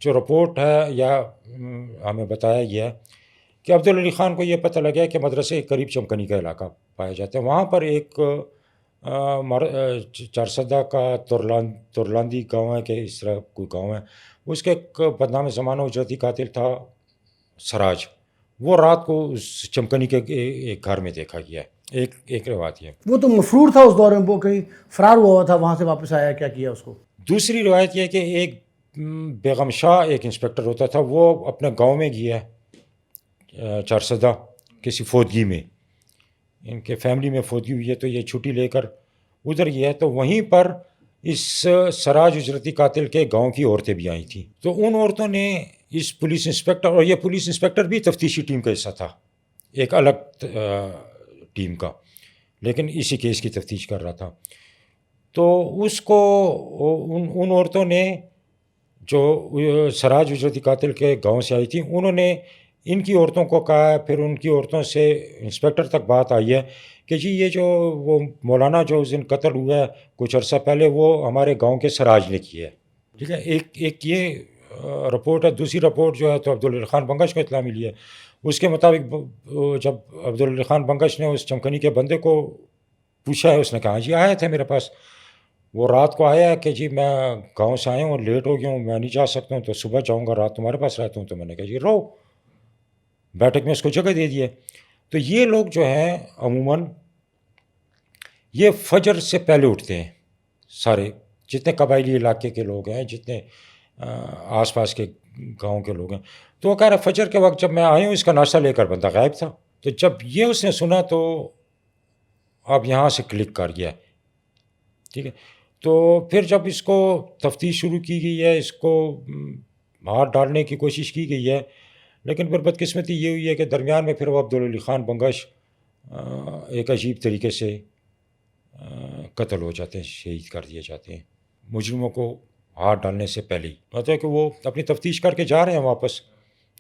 جو رپورٹ ہے یا ہمیں بتایا گیا کہ عبدالعلی خان کو یہ پتہ لگا کہ مدرسے کے قریب چمکنی کا علاقہ پایا جاتا ہے. وہاں پر ایک چارسدہ کا ترلاندی گاؤں ہے کہ اس طرح کوئی گاؤں ہے, اس کے ایک بدنام زمانہ اجرتی قاتل تھا سراج. وہ رات کو اس چمکنی کے ایک گھر میں دیکھا گیا ہے. ایک روایت ہے. وہ تو مفرور تھا اس دور میں, وہ کہیں فرار ہوا تھا, وہاں سے واپس آیا, کیا کیا اس کو؟ دوسری روایت یہ ہے کہ ایک بیگم شاہ ایک انسپیکٹر ہوتا تھا, وہ اپنے گاؤں میں گیا چارسدہ کسی فوتگی میں, ان کے فیملی میں فوتگی ہوئی ہے تو یہ چھٹی لے کر ادھر گیا ہے. تو وہیں پر اس سراج اجرتی قاتل کے گاؤں کی عورتیں بھی آئی تھیں. تو ان عورتوں نے اس پولیس انسپیکٹر, اور یہ پولیس انسپیکٹر بھی تفتیشی ٹیم کا حصہ تھا, ایک الگ ٹیم کا, لیکن اسی کیس کی تفتیش کر رہا تھا. تو اس کو ان عورتوں نے جو سراج اجرتی قاتل کے گاؤں سے آئی تھیں, انہوں نے ان کی عورتوں کو کہا ہے, پھر ان کی عورتوں سے انسپیکٹر تک بات آئی ہے کہ جی یہ جو وہ مولانا جو اس دن قتل ہوا ہے کچھ عرصہ پہلے, وہ ہمارے گاؤں کے سراج نے کیا ہے. ٹھیک ہے, ایک یہ رپورٹ ہے. دوسری رپورٹ جو ہے تو عبدالعلی خان بنگش کو اطلاع ملی ہے. اس کے مطابق جب عبدالعلی خان بنگش نے اس چمکنی کے بندے کو پوچھا ہے, اس نے کہا جی آیا تھا میرے پاس, وہ رات کو آیا کہ جی میں گاؤں سے آیا ہوں اور لیٹ ہو گیا ہوں, میں نہیں جا سکتا ہوں, تو صبح جاؤں گا, رات تمہارے پاس رہتا ہوں. تو میں نے کہا جی رہو, بیٹھک میں اس کو جگہ دے دی ہے. تو یہ لوگ جو ہیں عموماً یہ فجر سے پہلے اٹھتے ہیں, سارے جتنے قبائلی علاقے کے لوگ ہیں, جتنے آس پاس کے گاؤں کے لوگ ہیں. تو وہ کہہ رہا فجر کے وقت جب میں آیا ہوں اس کا ناشتہ لے کر بندہ غائب تھا. تو جب یہ اس نے سنا تو اب یہاں سے کلک کر گیا. ٹھیک ہے, تو پھر جب اس کو تفتیش شروع کی گئی ہے, اس کو ہاتھ ڈالنے کی کوشش کی گئی ہے, لیکن پھر بدقسمتی یہ ہوئی ہے کہ درمیان میں پھر وہ عبدالعلی خان بنگش ایک عجیب طریقے سے قتل ہو جاتے ہیں, شہید کر دیے جاتے ہیں مجرموں کو ہاتھ ڈالنے سے پہلے ہی. مطلب کہ وہ اپنی تفتیش کر کے جا رہے ہیں واپس,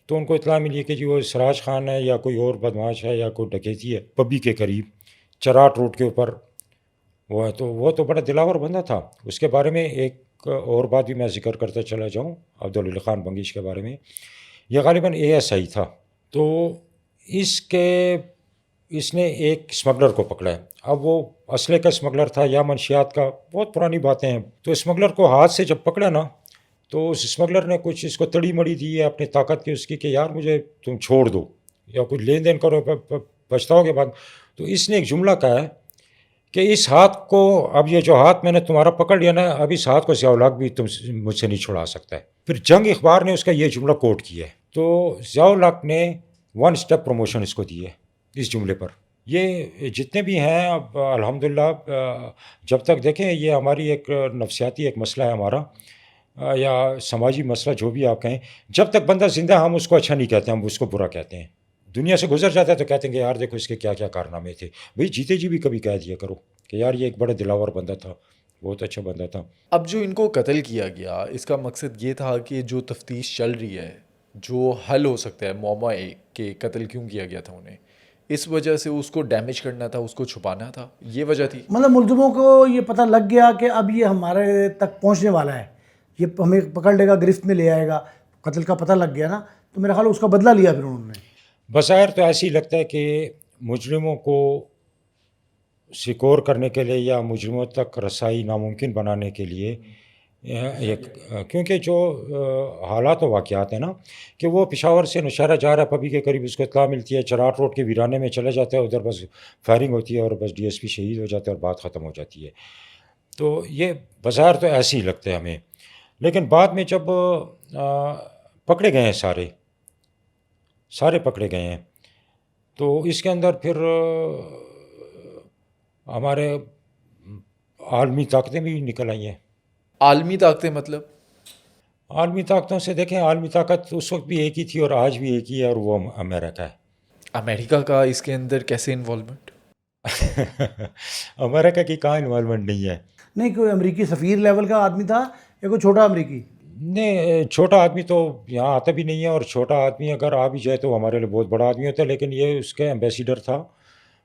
تو ان کو اطلاع ملی ہے کہ جی وہ سراج خان ہے یا کوئی اور بدماش ہے یا کوئی ڈکیتی ہے پبی کے قریب چراٹ روڈ کے اوپر وہ ہے. تو وہ تو بڑا دلاور بندہ تھا. اس کے بارے میں ایک اور بات بھی میں ذکر کرتا چلا جاؤں عبدالعلی خان بنگش کے بارے میں. یہ غالباً ASI تھا. تو اس نے ایک اسمگلر کو پکڑا ہے. اب وہ اسلحے کا اسمگلر تھا یا منشیات کا, بہت پرانی باتیں ہیں. تو اسمگلر کو ہاتھ سے جب پکڑا نا, تو اس اسمگلر نے کچھ اس کو تڑی مڑی دی ہے اپنی طاقت کی اس کی کہ یار مجھے تم چھوڑ دو یا کچھ لین دین کرو, پچھتاؤ کے بعد. تو اس نے ایک جملہ کہا ہے کہ اس ہاتھ کو, اب یہ جو ہاتھ میں نے تمہارا پکڑ لیا نا, اب اس ہاتھ کو ضیاء الحق بھی تم مجھ سے نہیں چھڑا سکتا ہے. پھر جنگ اخبار نے اس کا یہ جملہ کوٹ کیا ہے. تو ضیاء الحق نے 1 اسٹیپ پروموشن اس کو دی ہے اس جملے پر. یہ جتنے بھی ہیں اب الحمدللہ, جب تک دیکھیں یہ ہماری ایک نفسیاتی ایک مسئلہ ہے ہمارا, یا سماجی مسئلہ جو بھی آپ کہیں, جب تک بندہ زندہ ہم اس کو اچھا نہیں کہتے, ہم اس کو برا کہتے ہیں. دنیا سے گزر جاتا ہے تو کہتے ہیں کہ یار دیکھو اس کے کیا کیا کارنامے تھے. بھئی جیتے جی بھی کبھی کہہ دیا کرو کہ یار یہ ایک بڑا دلاور بندہ تھا, بہت اچھا بندہ تھا. اب جو ان کو قتل کیا گیا, اس کا مقصد یہ تھا کہ جو تفتیش چل رہی ہے, جو حل ہو سکتا ہے معمہ کہ قتل کیوں کیا گیا تھا انہیں, اس وجہ سے اس کو ڈیمیج کرنا تھا, اس کو چھپانا تھا, یہ وجہ تھی. مطلب ملزموں کو یہ پتہ لگ گیا کہ اب یہ ہمارے تک پہنچنے والا ہے, یہ ہمیں پکڑ لے گا, گرفت میں لے آئے گا, قتل کا پتہ لگ گیا نا, تو میرا خیال اس کا بدلہ لیا پھر انہوں نے. بظاہر تو ایسے ہی لگتا ہے کہ مجرموں کو سیکور کرنے کے لیے یا مجرموں تک رسائی ناممکن بنانے کے لیے, کیونکہ جو حالات و واقعات ہیں نا کہ وہ پشاور سے نوشہرہ جا رہا ہے پبی کے قریب, اس کو اطلاع ملتی ہے, چراٹ روڈ کے ویرانے میں چلا جاتا ہے, ادھر بس فائرنگ ہوتی ہے اور بس DSP شہید ہو جاتا ہے اور بات ختم ہو جاتی ہے. تو یہ بظاہر تو ایسے ہی لگتا ہے ہمیں, لیکن بعد میں جب پکڑے گئے ہیں سارے پکڑے گئے ہیں, تو اس کے اندر پھر ہمارے عالمی طاقتیں بھی نکل آئی ہیں. عالمی طاقتیں مطلب عالمی طاقتوں سے دیکھیں, عالمی طاقت اس وقت بھی ایک ہی تھی اور آج بھی ایک ہی ہے, اور وہ امریکہ ہے. امریکہ کا اس کے اندر کیسے انوالومنٹ؟ امریکہ کی کہاں انوالومنٹ نہیں ہے. نہیں کوئی امریکی سفیر لیول کا آدمی تھا یا کوئی چھوٹا امریکی؟ نہیں, چھوٹا آدمی تو یہاں آتا بھی نہیں ہے, اور چھوٹا آدمی اگر آ بھی جائے تو ہمارے لیے بہت بڑا آدمی ہوتا ہے. لیکن یہ اس کے ایمبیسیڈر تھا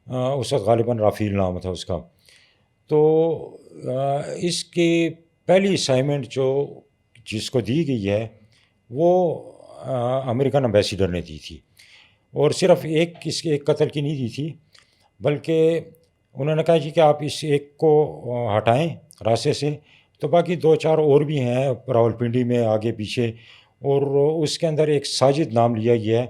اس وقت, غالباً رافیل نام تھا اس کا. تو اس کی پہلی اسائنمنٹ جو جس کو دی گئی ہے وہ امریکن ایمبیسیڈر نے دی تھی, اور صرف اس کے ایک قتل کی نہیں دی تھی, بلکہ انہوں نے کہا جی کہ آپ اس ایک کو ہٹائیں راستے سے, تو باقی 2-4 اور بھی ہیں راولپنڈی میں آگے پیچھے, اور اس کے اندر ایک ساجد نام لیا گیا ہے,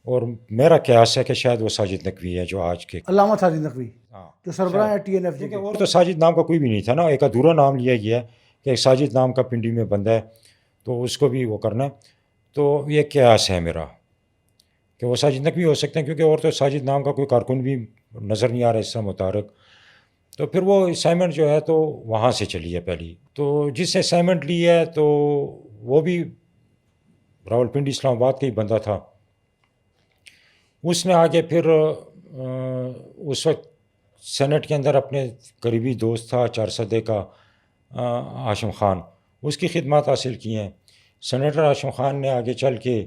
اور میرا قیاس ہے کہ شاید وہ ساجد نقوی ہے جو آج کے, علامہ ساجد نقوی ہاں, جو سربراہ ہے ٹی این ایف جی کیونکہ کے. اور تو ساجد نام کا کوئی بھی نہیں تھا نا, ایک ادھورا نام لیا گیا ہے کہ ایک ساجد نام کا پنڈی میں بندہ ہے, تو اس کو بھی وہ کرنا ہے. تو یہ قیاس ہے میرا کہ وہ ساجد نقوی ہو سکتے ہیں, کیونکہ اور تو ساجد نام کا کوئی کارکن بھی نظر نہیں آ رہا اس سے متعارک. تو پھر وہ اسائنمنٹ جو ہے تو وہاں سے چلی ہے پہلی. تو جس سے اسائنمنٹ لی ہے تو وہ بھی راولپنڈی اسلام آباد کا ہی بندہ تھا. اس نے آگے پھر اس وقت سینٹ کے اندر اپنے قریبی دوست تھا چارسدے کا ہاشم خان, اس کی خدمات حاصل کی ہیں. سینیٹر ہاشم خان نے آگے چل کے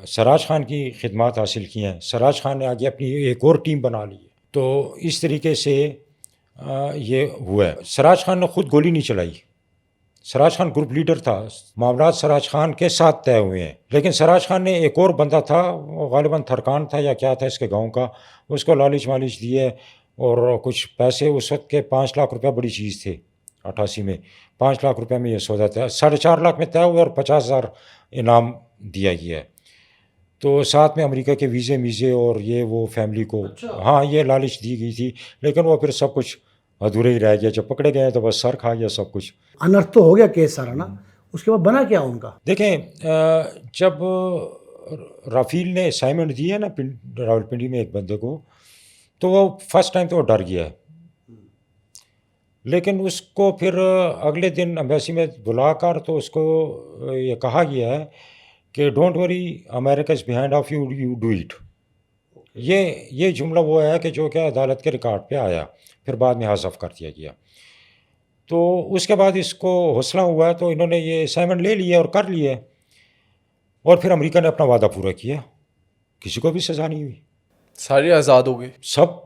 سراج خان کی خدمات حاصل کی ہیں. سراج خان نے آگے اپنی ایک اور ٹیم بنا لی ہے. تو اس طریقے سے یہ ہوا ہے. سراج خان نے خود گولی نہیں چلائی, سراج خان گروپ لیڈر تھا, معاملات سراج خان کے ساتھ طے ہوئے ہیں. لیکن سراج خان نے ایک اور بندہ تھا, وہ غالباً تھرکان تھا یا کیا تھا اس کے گاؤں کا, اس کو لالچ مالچ دیے اور کچھ پیسے, اس وقت کے 5 لاکھ روپیہ بڑی چیز تھے 88 میں, 5 لاکھ روپے میں یہ سودا تھا, 4.5 لاکھ میں طے ہوا اور 50,000 انعام دیا گیا ہے. تو ساتھ میں امریکہ کے ویزے اور یہ وہ فیملی کو, ہاں یہ لالچ دی گئی تھی, لیکن وہ پھر سب کچھ ادھورے ہی رہ گیا. جب پکڑے گئے تو بس سر کھا گیا سب کچھ. انرتھ تو ہو گیا کیس سارا نا, اس کے بعد بنا کیا ان کا؟ دیکھیں جب رافیل نے اسائنمنٹ دی ہے نا راولپنڈی میں ایک بندے کو, تو وہ فرسٹ ٹائم تو وہ ڈر گیا ہے, لیکن اس کو پھر اگلے دن ایمبیسی میں بلا کر تو اس کو یہ کہا گیا ہے کہ don't worry America is behind of you, you do it. یہ جملہ وہ ہے کہ جو کہ عدالت کے ریکارڈ پہ آیا, پھر بعد میں حذف کر دیا گیا. تو اس کے بعد اس کو حوصلہ ہوا ہے تو انہوں نے یہ اسائنمنٹ لے لیا اور کر لیا, اور پھر امریکہ نے اپنا وعدہ پورا کیا, کسی کو بھی سزا نہیں ہوئی, سارے آزاد ہو گئے, سب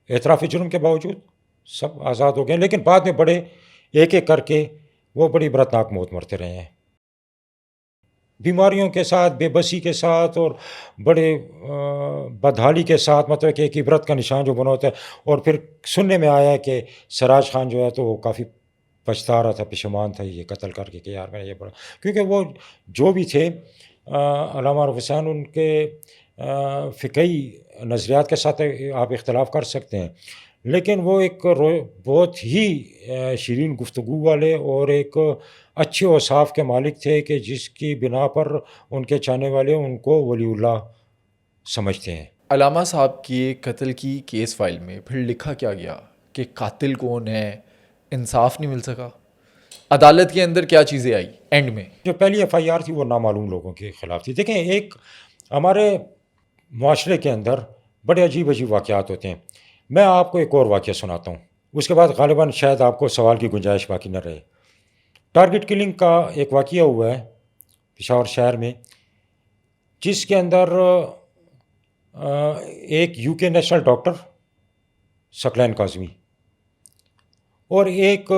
اعتراف جرم کے باوجود سب آزاد ہو گئے. لیکن بعد میں بڑے ایک ایک کر کے وہ بڑی عبرتناک موت مرتے رہے ہیں, بیماریوں کے ساتھ, بے بسی کے ساتھ, اور بڑے بدحالی کے ساتھ, مطلب کہ ایک عبرت کا نشان جو بنا ہوتا ہے. اور پھر سننے میں آیا کہ سراج خان جو ہے تو وہ کافی پچھتا رہا تھا, پشیمان تھا یہ قتل کر کے کہ یار میں یہ بڑا, کیونکہ وہ جو بھی تھے علامہ عارف حسین, ان کے فقہی نظریات کے ساتھ آپ اختلاف کر سکتے ہیں, لیکن وہ ایک بہت ہی شیرین گفتگو والے اور ایک اچھے اوصاف کے مالک تھے کہ جس کی بنا پر ان کے چاہنے والے ان کو ولی اللہ سمجھتے ہیں. علامہ صاحب کی قتل کی کیس فائل میں پھر لکھا کیا گیا کہ قاتل کون ہے, انصاف نہیں مل سکا, عدالت کے اندر کیا چیزیں آئی اینڈ میں؟ جو پہلی ایف آئی آر تھی وہ نامعلوم لوگوں کے خلاف تھی. دیکھیں ایک ہمارے معاشرے کے اندر بڑے عجیب واقعات ہوتے ہیں. میں آپ کو ایک اور واقعہ سناتا ہوں, اس کے بعد غالباً شاید آپ کو سوال کی گنجائش باقی نہ رہے. ٹارگٹ کلنگ کا ایک واقعہ ہوا ہے پشاور شہر میں, جس کے اندر ایک یو کے نیشنل ڈاکٹر ثقلین کاظمی اور ایک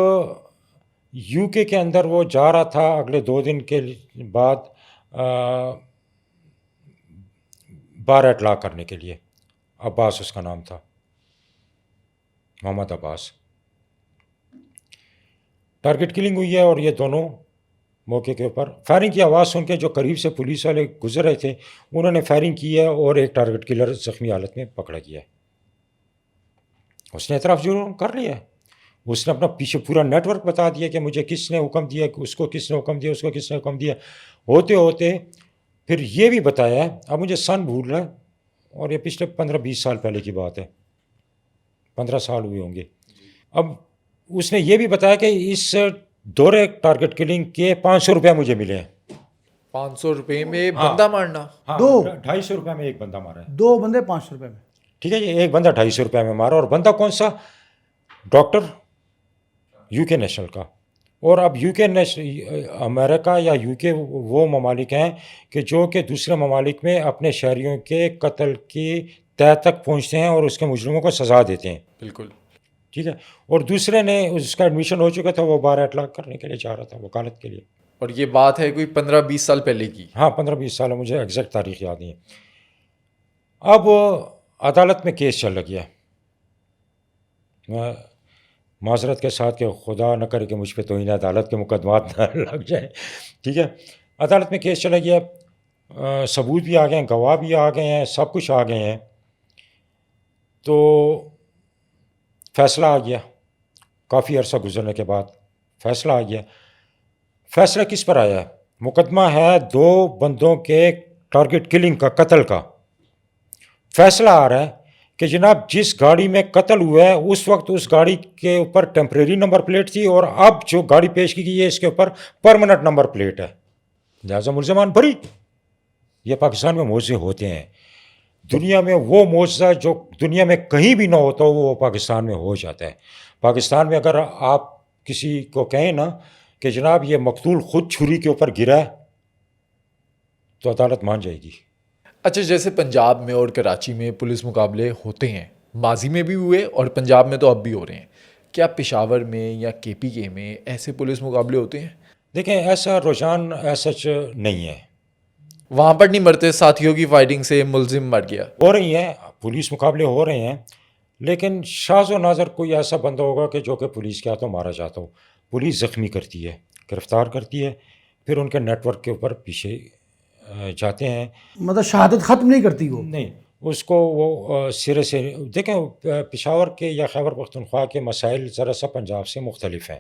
یو کے اندر وہ جا رہا تھا اگلے 2 دن کے بعد بار اطلاق کرنے کے لیے, عباس اس کا نام تھا, محمد عباس. ٹارگٹ کلنگ ہوئی ہے اور یہ دونوں موقع کے اوپر فائرنگ کی آواز سن کے جو قریب سے پولیس والے گزر رہے تھے انہوں نے فائرنگ کی ہے اور ایک ٹارگٹ کلر زخمی حالت میں پکڑا گیا ہے. اس نے اعتراف جرم کر لیا ہے, اس نے اپنا پیچھے پورا نیٹ ورک بتا دیا کہ مجھے کس نے حکم دیا, اس کو کس نے حکم دیا, اس کو کس نے حکم دیا. ہوتے ہوتے پھر یہ بھی بتایا ہے, اب مجھے سن بھول رہا ہے, اور یہ پچھلے 15-20 سال پہلے کی بات ہے, 15 سال ہوئے ہوں گے. اب اس نے یہ بھی بتایا کہ اس دورے ٹارگٹ کلنگ کے 500 روپیہ مجھے ملے ہیں. 500 روپے میں بندہ مارنا؟ ہاں، دو 250 روپے میں ایک بندہ مارا ہے. 2 بندے 500 روپے میں. ٹھیک ہے جی، ایک بندہ 250 روپے میں مارا. اور بندہ کون سا؟ ڈاکٹر یو کے نیشنل کا. اور اب یو کے امریکہ یا یو کے وہ ممالک ہیں کہ جو کہ دوسرے ممالک میں اپنے شہریوں کے قتل کی تہ تک پہنچتے ہیں اور اس کے مجرموں کو سزا دیتے ہیں. بالکل. ٹھیک ہے. اور دوسرے نے اس کا ایڈمیشن ہو چکا تھا، وہ باہر اطلاق کرنے کے لیے جا رہا تھا، وکالت کے لیے. اور یہ بات ہے کوئی 15-20 سال پہلے کی. ہاں 15-20 سال ہے، مجھے ایگزیکٹ تاریخ یاد نہیں ہے. اب عدالت میں کیس چل گیا. میں معذرت کے ساتھ کہ خدا نہ کرے کہ مجھ پہ توہین عدالت کے مقدمات نہ لگ جائیں. ٹھیک ہے. عدالت میں کیس چلا گیا، ثبوت بھی آ گئے ہیں، گواہ بھی آ گئے ہیں، سب کچھ آ گئے ہیں. تو فیصلہ آ گیا. کافی عرصہ گزرنے کے بعد فیصلہ آ گیا. فیصلہ کس پر آیا ہے؟ مقدمہ ہے 2 بندوں کے ٹارگٹ کلنگ کا، قتل کا. فیصلہ آ رہا ہے کہ جناب جس گاڑی میں قتل ہوا ہے اس وقت اس گاڑی کے اوپر ٹیمپریری نمبر پلیٹ تھی، اور اب جو گاڑی پیش کی گئی ہے اس کے اوپر پرماننٹ نمبر پلیٹ ہے. لہٰذا ملزمان بری. یہ پاکستان میں معجزے ہوتے ہیں. دنیا میں وہ معجزہ جو دنیا میں کہیں بھی نہ ہوتا ہو وہ پاکستان میں ہو جاتا ہے. پاکستان میں اگر آپ کسی کو کہیں نا کہ جناب یہ مقتول خود چھری کے اوپر گرا ہے تو عدالت مان جائے گی. اچھا، جیسے پنجاب میں اور کراچی میں پولیس مقابلے ہوتے ہیں، ماضی میں بھی ہوئے اور پنجاب میں تو اب بھی ہو رہے ہیں، کیا پشاور میں یا کے پی کے میں ایسے پولیس مقابلے ہوتے ہیں؟ دیکھیں ایسا رجحان سچ نہیں ہے. وہاں پر نہیں مرتے، ساتھیوں کی فائٹنگ سے ملزم مر گیا. ہو رہی ہیں پولیس مقابلے ہو رہے ہیں، لیکن شاذ و نادر کوئی ایسا بندہ ہوگا کہ جو کہ پولیس کے ہاتھوں مارا جاتا ہو. پولیس زخمی کرتی ہے، گرفتار کرتی ہے، پھر ان کے نیٹ ورک کے اوپر پیچھے جاتے ہیں. مطلب شہادت ختم نہیں کرتی وہ. نہیں، اس کو وہ سرے سے دیکھیں. پشاور کے یا خیبر پختونخوا کے مسائل ذرا سا پنجاب سے مختلف ہیں.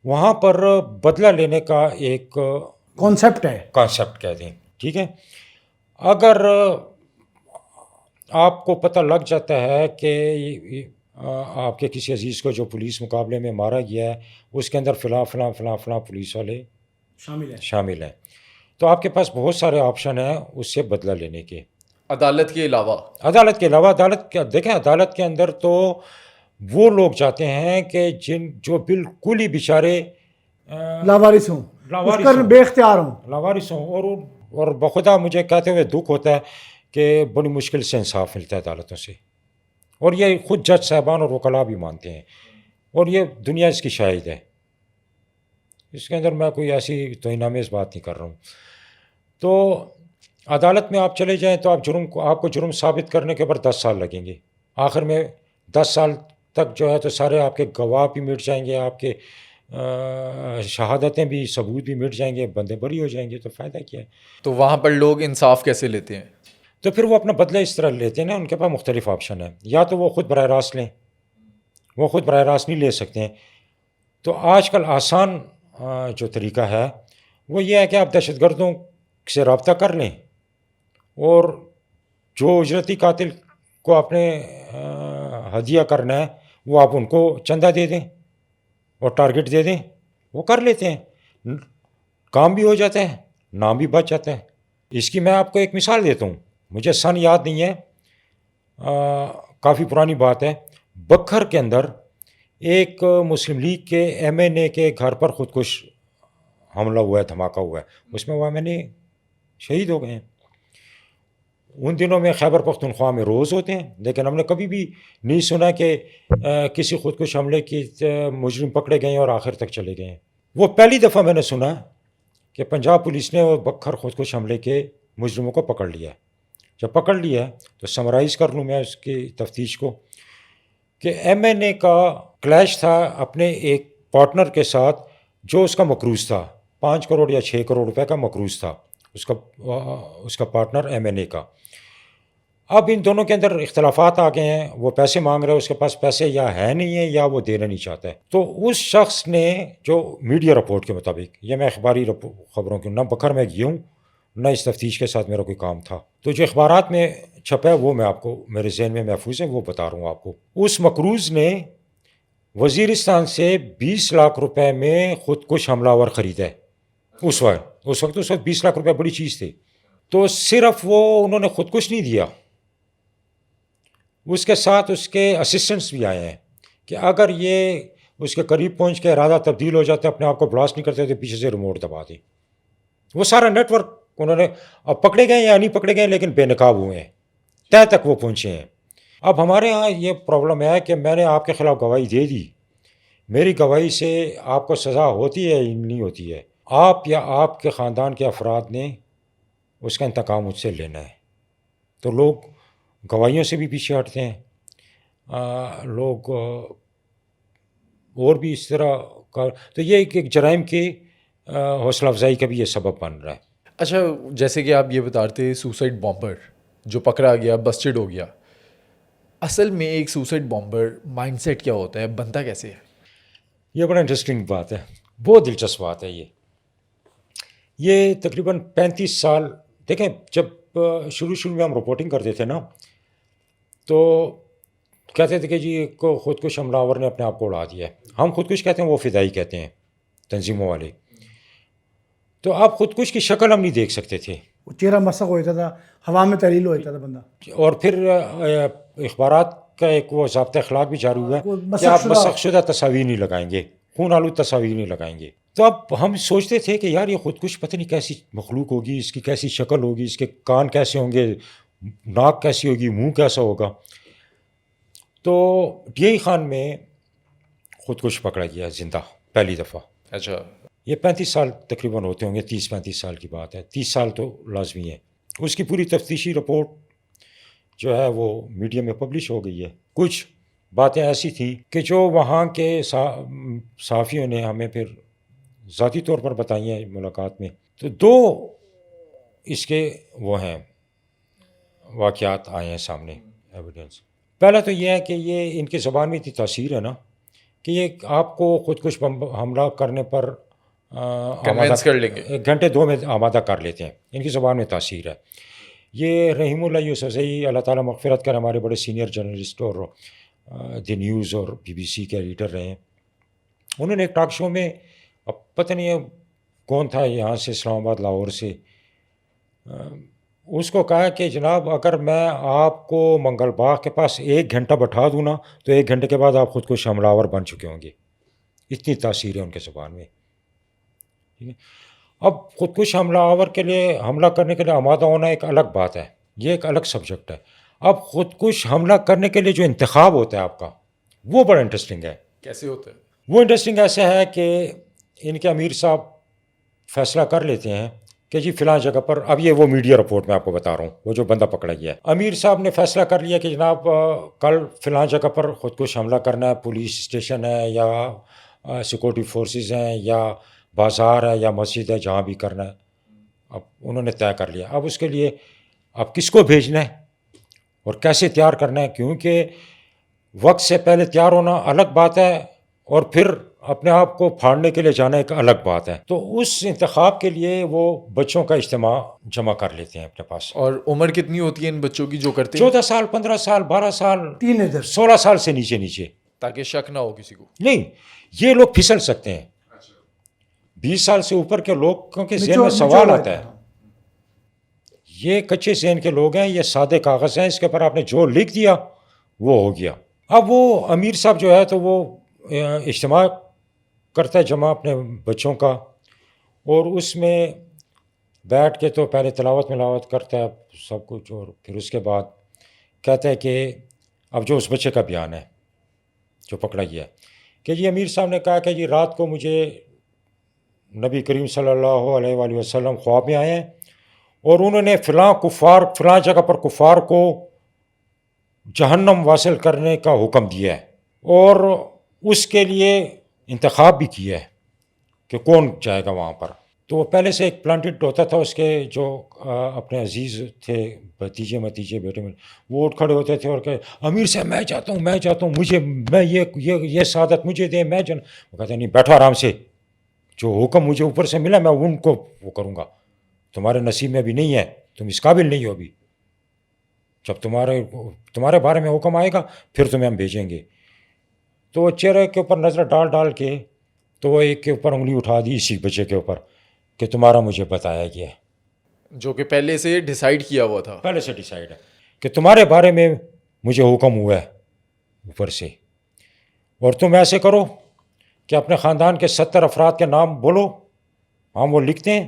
وہاں پر بدلہ لینے کا ایک کانسیپٹ کہہ دیں. ٹھیک ہے. اگر آپ کو پتہ لگ جاتا ہے کہ آپ کے کسی عزیز کو جو پولیس مقابلے میں مارا گیا ہے اس کے اندر فلاں پولیس والے شامل ہیں، تو آپ کے پاس بہت سارے آپشن ہیں اس سے بدلہ لینے کے. عدالت کے علاوہ دیکھیں عدالت کے اندر تو وہ لوگ جاتے ہیں کہ جو بالکل ہی بیچارے لاوارث ہوں، بے اختیار ہوں، لاوارث ہوں. اور بخدا مجھے کہتے ہوئے دکھ ہوتا ہے کہ بڑی مشکل سے انصاف ملتا ہے عدالتوں سے. اور یہ خود جج صاحبان اور وکلاء بھی مانتے ہیں، اور یہ دنیا اس کی شاہد ہے. اس کے اندر میں کوئی ایسی توہین آمیز بات نہیں کر رہا ہوں. تو عدالت میں آپ چلے جائیں تو آپ کو جرم ثابت کرنے کے اوپر 10 سال لگیں گے. آخر میں 10 سال تک جو ہے تو سارے آپ کے گواہ بھی مٹ جائیں گے، آپ کے شہادتیں بھی، ثبوت بھی مٹ جائیں گے، بندے بری ہو جائیں گے. تو فائدہ کیا ہے؟ تو وہاں پر لوگ انصاف کیسے لیتے ہیں؟ تو پھر وہ اپنا بدلہ اس طرح لیتے ہیں نا. ان کے پاس مختلف آپشن ہیں. یا تو وہ خود براہ راست لیں، وہ خود براہ راست نہیں لے سکتے ہیں. تو آج کل آسان جو طریقہ ہے وہ یہ ہے کہ آپ دہشت گردوں سے رابطہ کر لیں، اور جو اجرتی قاتل کو آپ نے ہدیہ کرنا ہے وہ آپ ان کو چندہ دے دیں اور ٹارگٹ دے دیں، وہ کر لیتے ہیں. کام بھی ہو جاتا ہے، نام بھی بچ جاتا ہے. اس کی میں آپ کو ایک مثال دیتا ہوں. مجھے سن یاد نہیں ہے، کافی پرانی بات ہے. بکھر کے اندر ایک مسلم لیگ کے ایم این اے کے گھر پر خودکش حملہ ہوا ہے، دھماکہ ہوا ہے. اس میں وہ ایم این اے شہید ہو گئے ہیں. ان دنوں میں خیبر پختونخوا میں روز ہوتے ہیں، لیکن ہم نے کبھی بھی نہیں سنا کہ کسی خودکش حملے کی مجرم پکڑے گئے ہیں اور آخر تک چلے گئے ہیں. وہ پہلی دفعہ میں نے سنا کہ پنجاب پولیس نے بکھر خودکش حملے کے مجرموں کو پکڑ لیا. جب پکڑ لیا تو سمرائز کر لوں میں اس کی تفتیش کو، کہ ایم این اے کا کلیش تھا اپنے ایک پارٹنر کے ساتھ جو اس کا مقروض تھا. 5 کروڑ یا 6 کروڑ روپے کا مقروض تھا اس کا پارٹنر ایم این اے کا. اب ان دونوں کے اندر اختلافات آ گئے ہیں. وہ پیسے مانگ رہے ہیں، اس کے پاس پیسے یا ہے نہیں ہے یا وہ دینا نہیں چاہتا ہے. تو اس شخص نے، جو میڈیا رپورٹ کے مطابق، یہ میں اخباری خبروں کی، نہ بکھر میں گیا ہوں نہ اس تفتیش کے ساتھ میرا کوئی کام تھا، تو جو اخبارات میں چھپا ہے وہ میں آپ کو میرے ذہن میں محفوظ ہے، وہ بتا رہا ہوں آپ کو. اس مقروض نے وزیرستان سے 20 لاکھ روپے میں خودکش حملہ آور خریدا ہے. اس وقت 20 لاکھ روپے بڑی چیز تھی. تو صرف وہ انہوں نے خود کچھ نہیں دیا, اس کے ساتھ اس کے اسسٹنٹس بھی آئے ہیں کہ اگر یہ اس کے قریب پہنچ کے ارادہ تبدیل ہو جاتا ہے, اپنے آپ کو بلاسٹ نہیں کرتے, تو پیچھے سے ریموٹ دبا دی. وہ سارا نیٹ ورک انہوں نے, اب پکڑے گئے یا نہیں پکڑے گئے, لیکن بے نقاب ہوئے ہیں, طے تک وہ پہنچے ہیں. اب ہمارے ہاں یہ پرابلم ہے کہ میں نے آپ کے خلاف گواہی دے دی, میری گواہی سے آپ کو سزا ہوتی ہے یا نہیں ہوتی ہے, آپ یا آپ کے خاندان کے افراد نے اس کا انتقام مجھ سے لینا ہے. تو لوگ گواہیوں سے بھی پیچھے ہٹتے ہیں, لوگ اور بھی اس طرح کا. تو یہ ایک جرائم کی حوصلہ افزائی کا بھی یہ سبب بن رہا ہے. اچھا, جیسے کہ آپ یہ بتاتے سوسائڈ بامبر جو پکڑا گیا, بسٹڈ ہو گیا, اصل میں ایک سوسائڈ بامبر مائنڈ سیٹ کیا ہوتا ہے, بنتا کیسے ہے؟ یہ بڑا انٹرسٹنگ بات ہے, بہت دلچسپ بات ہے. یہ تقریباً 35 سال, دیکھیں جب شروع میں ہم رپورٹنگ کرتے تھے نا, تو کہتے تھے کہ جی کو خودکش حملہ آور نے اپنے آپ کو اڑا دیا ہے. ہم خودکش کہتے ہیں, وہ فدائی کہتے ہیں تنظیموں والے. تو آپ خودکش کی شکل ہم نہیں دیکھ سکتے تھے, وہ چہرہ مسخ ہوتا تھا, ہوا میں تحلیل ہوتا تھا بندہ. اور پھر اخبارات کا ایک وہ ضابطۂ اخلاق بھی جاری ہوا وہ ہے کہ آپ مسخ شدہ تصاویر نہیں لگائیں گے, خون آلود تصاویر نہیں لگائیں گے. تو اب ہم سوچتے تھے کہ یار یہ خودکش پتہ نہیں کیسی مخلوق ہوگی, اس کی کیسی شکل ہوگی, اس کے کان کیسے ہوں گے, ناک کیسی ہوگی, منہ کیسا ہوگا. تو ڈی خان میں خودکش پکڑا گیا زندہ پہلی دفعہ. اچھا, یہ 35 سال تقریباً ہوتے ہوں گے, 30-35 سال کی بات ہے, 30 سال تو لازمی ہے. اس کی پوری تفتیشی رپورٹ جو ہے وہ میڈیا میں پبلش ہو گئی ہے. کچھ باتیں ایسی تھیں کہ جو وہاں کے صحافیوں نے ہمیں پھر ذاتی طور پر بتائی ہیں ملاقات میں. تو 2 اس کے وہ ہیں واقعات آئے ہیں سامنے ایویڈنس. پہلا تو یہ ہے کہ یہ ان کی زبان میں اتنی تاثیر ہے نا کہ یہ آپ کو خودکش حملہ کرنے پر کنوینس کر لیں گے, 1 گھنٹے 2 میں آمادہ کر لیتے ہیں. ان کی زبان میں تاثیر ہے. یہ رحیم اللہ یوسفزئی, اللہ تعالیٰ مغفرت کر, ہمارے بڑے سینئر جرنلسٹ اور دی نیوز اور BBC کے ایڈیٹر رہے ہیں. انہوں نے ایک ٹاک شو میں, اب پتہ نہیں کون تھا یہاں سے اسلام آباد لاہور سے, اس کو کہا کہ جناب اگر میں آپ کو منگل باغ کے پاس 1 گھنٹہ بٹھا دوں نا, تو 1 گھنٹے کے بعد آپ خودکش حملہ آور بن چکے ہوں گے. اتنی تاثیر ہے ان کے زبان میں. ٹھیک ہے, اب خودکش حملہ آور کے لیے, حملہ کرنے کے لیے آمادہ ہونا ایک الگ بات ہے, یہ ایک الگ سبجیکٹ ہے. اب خودکش حملہ کرنے کے لیے جو انتخاب ہوتا ہے آپ کا, وہ بڑا انٹرسٹنگ ہے. کیسے ہوتا ہے وہ انٹرسٹنگ ایسا ہے کہ ان کے امیر صاحب فیصلہ کر لیتے ہیں کہ جی فلاں جگہ پر, اب یہ وہ میڈیا رپورٹ میں آپ کو بتا رہا ہوں, وہ جو بندہ پکڑا گیا ہے, امیر صاحب نے فیصلہ کر لیا کہ جناب کل فلاں جگہ پر خودکش حملہ کرنا ہے, پولیس اسٹیشن ہے یا سیکورٹی فورسز ہیں یا بازار ہے یا مسجد ہے, جہاں بھی کرنا ہے. اب انہوں نے طے کر لیا. اب اس کے لیے اب کس کو بھیجنا ہے اور کیسے تیار کرنا ہے, کیونکہ وقت سے پہلے تیار ہونا الگ بات ہے اور پھر اپنے آپ کو پھاڑنے کے لیے جانا ایک الگ بات ہے. تو اس انتخاب کے لیے وہ بچوں کا اجتماع جمع کر لیتے ہیں اپنے پاس. اور عمر کتنی ہوتی ہے ان بچوں کی جو کرتے ہیں؟ 14 سال 15 سال 12 سال, تین ادھر 16 سال سے نیچے, تاکہ شک نہ ہو کسی کو. نہیں یہ لوگ پھسل سکتے ہیں. 20 سال سے اوپر کے لوگوں کے ذہن میں سوال آتا ہے, یہ کچے ذہن کے لوگ ہیں, یہ سادے کاغذ ہیں, اس کے اوپر آپ نے جو لکھ دیا وہ ہو گیا. اب وہ امیر صاحب جو ہے تو وہ اجتماع کرتا ہے جمع اپنے بچوں کا, اور اس میں بیٹھ کے تو پہلے تلاوت کرتا ہے سب کچھ, اور پھر اس کے بعد کہتا ہے کہ اب جو اس بچے کا بیان ہے جو پکڑا گیا ہے کہ جی امیر صاحب نے کہا کہ جی رات کو مجھے نبی کریم صلی اللہ علیہ وآلہ وسلم خواب میں آئے ہیں اور انہوں نے فلاں جگہ پر کفار کو جہنم واصل کرنے کا حکم دیا ہے, اور اس کے لیے انتخاب بھی کیا ہے کہ کون جائے گا وہاں پر. تو وہ پہلے سے ایک پلانٹڈ ہوتا تھا اس کے جو اپنے عزیز تھے, بھتیجے بیٹے میں, وہ اٹھ کھڑے ہوتے تھے اور کہ امیر صاحب میں چاہتا ہوں میں یہ سعادت مجھے دیں, میں وہ کہتے ہیں نہیں بیٹھو آرام سے, جو حکم مجھے اوپر سے ملا میں ان کو وہ کروں گا, تمہارے نصیب میں بھی نہیں ہے, تم اس قابل نہیں ہو ابھی, جب تمہارے بارے میں حکم آئے گا پھر تمہیں ہم بھیجیں گے. تو وہ چہرے کے اوپر نظر ڈال کے تو وہ ایک کے اوپر انگلی اٹھا دی, اسی بچے کے اوپر, کہ تمہارا مجھے بتایا گیا ہے، جو کہ پہلے سے ڈیسائیڈ کیا ہوا تھا. پہلے سے ڈیسائیڈ ہے کہ تمہارے بارے میں مجھے حکم ہوا ہے اوپر سے، اور تم ایسے کرو کہ اپنے خاندان کے 70 افراد کے نام بولو، ہم وہ لکھتے ہیں،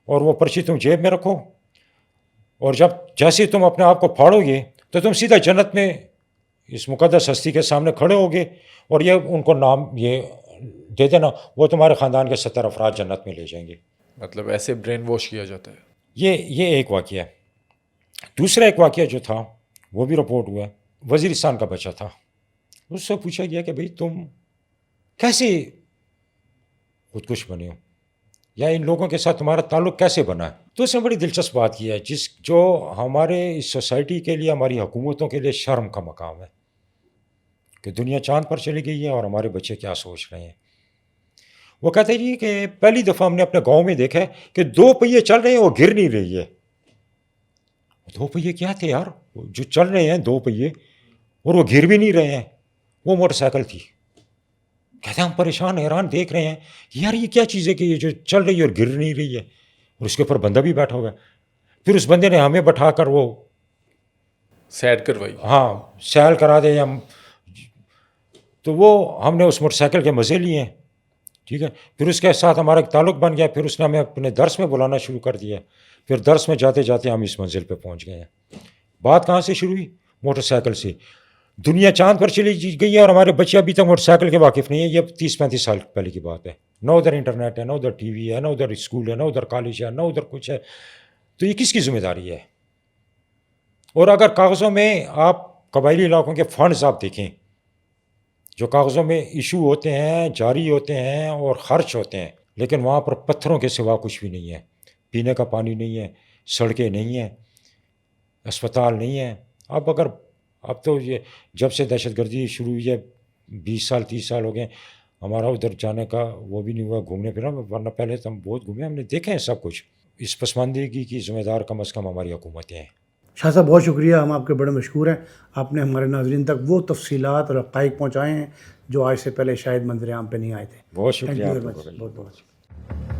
اور وہ پرچی تم جیب میں رکھو، اور جیسے تم اپنے آپ کو پھاڑو گے تو تم سیدھا جنت میں اس مقدس ہستی کے سامنے کھڑے ہوگے، اور یہ ان کو نام یہ دے دینا، وہ تمہارے خاندان کے 70 افراد جنت میں لے جائیں گے. مطلب ایسے برین واش کیا جاتا ہے. یہ ایک واقعہ ہے. دوسرا ایک واقعہ جو تھا وہ بھی رپورٹ ہوا ہے، وزیرستان کا بچہ تھا. اس سے پوچھا گیا کہ بھئی تم کیسے خودکش بنے ہو، یا ان لوگوں کے ساتھ تمہارا تعلق کیسے بنا ہے. تو اس نے بڑی دلچسپ بات کی ہے، جو ہمارے اس سوسائٹی کے لیے، ہماری حکومتوں کے لیے شرم کا مقام ہے کہ دنیا چاند پر چلی گئی ہے اور ہمارے بچے کیا سوچ رہے ہیں. وہ کہتے ہیں کہ پہلی دفعہ ہم نے اپنے گاؤں میں دیکھا ہے کہ 2 پہیے چل رہے ہیں، وہ گر نہیں رہی ہے. 2 پہیے کیا تھے یار جو چل رہے ہیں 2 پہیے اور وہ گر بھی نہیں رہے ہیں؟ وہ موٹر سائیکل تھی. کہتے ہیں ہم پریشان حیران دیکھ رہے ہیں یار یہ کیا چیز ہے کہ یہ جو چل رہی ہے اور گر نہیں رہی ہے، اور اس کے اوپر بندہ بھی بیٹھا ہوا ہے. پھر اس بندے نے ہمیں بٹھا کر وہ سیٹ کروائی. ہاں سیل کرا دے، تو وہ ہم نے اس موٹر سائیکل کے مزے لیے ہیں. ٹھیک ہے، پھر اس کے ساتھ ہمارا ایک تعلق بن گیا. پھر اس نے ہمیں اپنے درس میں بلانا شروع کر دیا. پھر درس میں جاتے جاتے ہم اس منزل پہ پہنچ گئے ہیں. بات کہاں سے شروع ہوئی؟ موٹر سائیکل سے. دنیا چاند پر چلی گئی ہے اور ہمارے بچے ابھی تک موٹر سائیکل کے واقف نہیں ہیں. یہ 30-35 سال پہلے کی بات ہے. نہ ادھر انٹرنیٹ ہے، نہ ادھر ٹی وی ہے، نہ ادھر اسکول ہے، نہ ادھر کالج ہے، نہ ادھر کچھ ہے. تو یہ کس کی ذمہ داری ہے؟ اور اگر کاغذوں میں آپ قبائلی علاقوں کے فنڈز آپ دیکھیں جو کاغذوں میں ایشو ہوتے ہیں، جاری ہوتے ہیں اور خرچ ہوتے ہیں، لیکن وہاں پر پتھروں کے سوا کچھ بھی نہیں ہے. پینے کا پانی نہیں ہے، سڑکیں نہیں ہیں، اسپتال نہیں ہیں. اب تو یہ جب سے دہشت گردی شروع ہوئی ہے 20 سال 30 سال ہو گئے، ہمارا ادھر جانے کا وہ بھی نہیں ہوا، گھومنے پھرنا، ورنہ پہلے تو ہم بہت گھومے، ہم نے دیکھے ہیں سب کچھ. اس پسماندگی کی ذمہ دار کم از کم ہماری حکومتیں ہیں. شاہ صاحب بہت شکریہ، ہم آپ کے بڑے مشکور ہیں. آپ نے ہمارے ناظرین تک وہ تفصیلات اور حقائق پہنچائے ہیں جو آج سے پہلے شاید منظر عام پہ نہیں آئے تھے. بہت شکریہ. Thank you very much. بہت بہت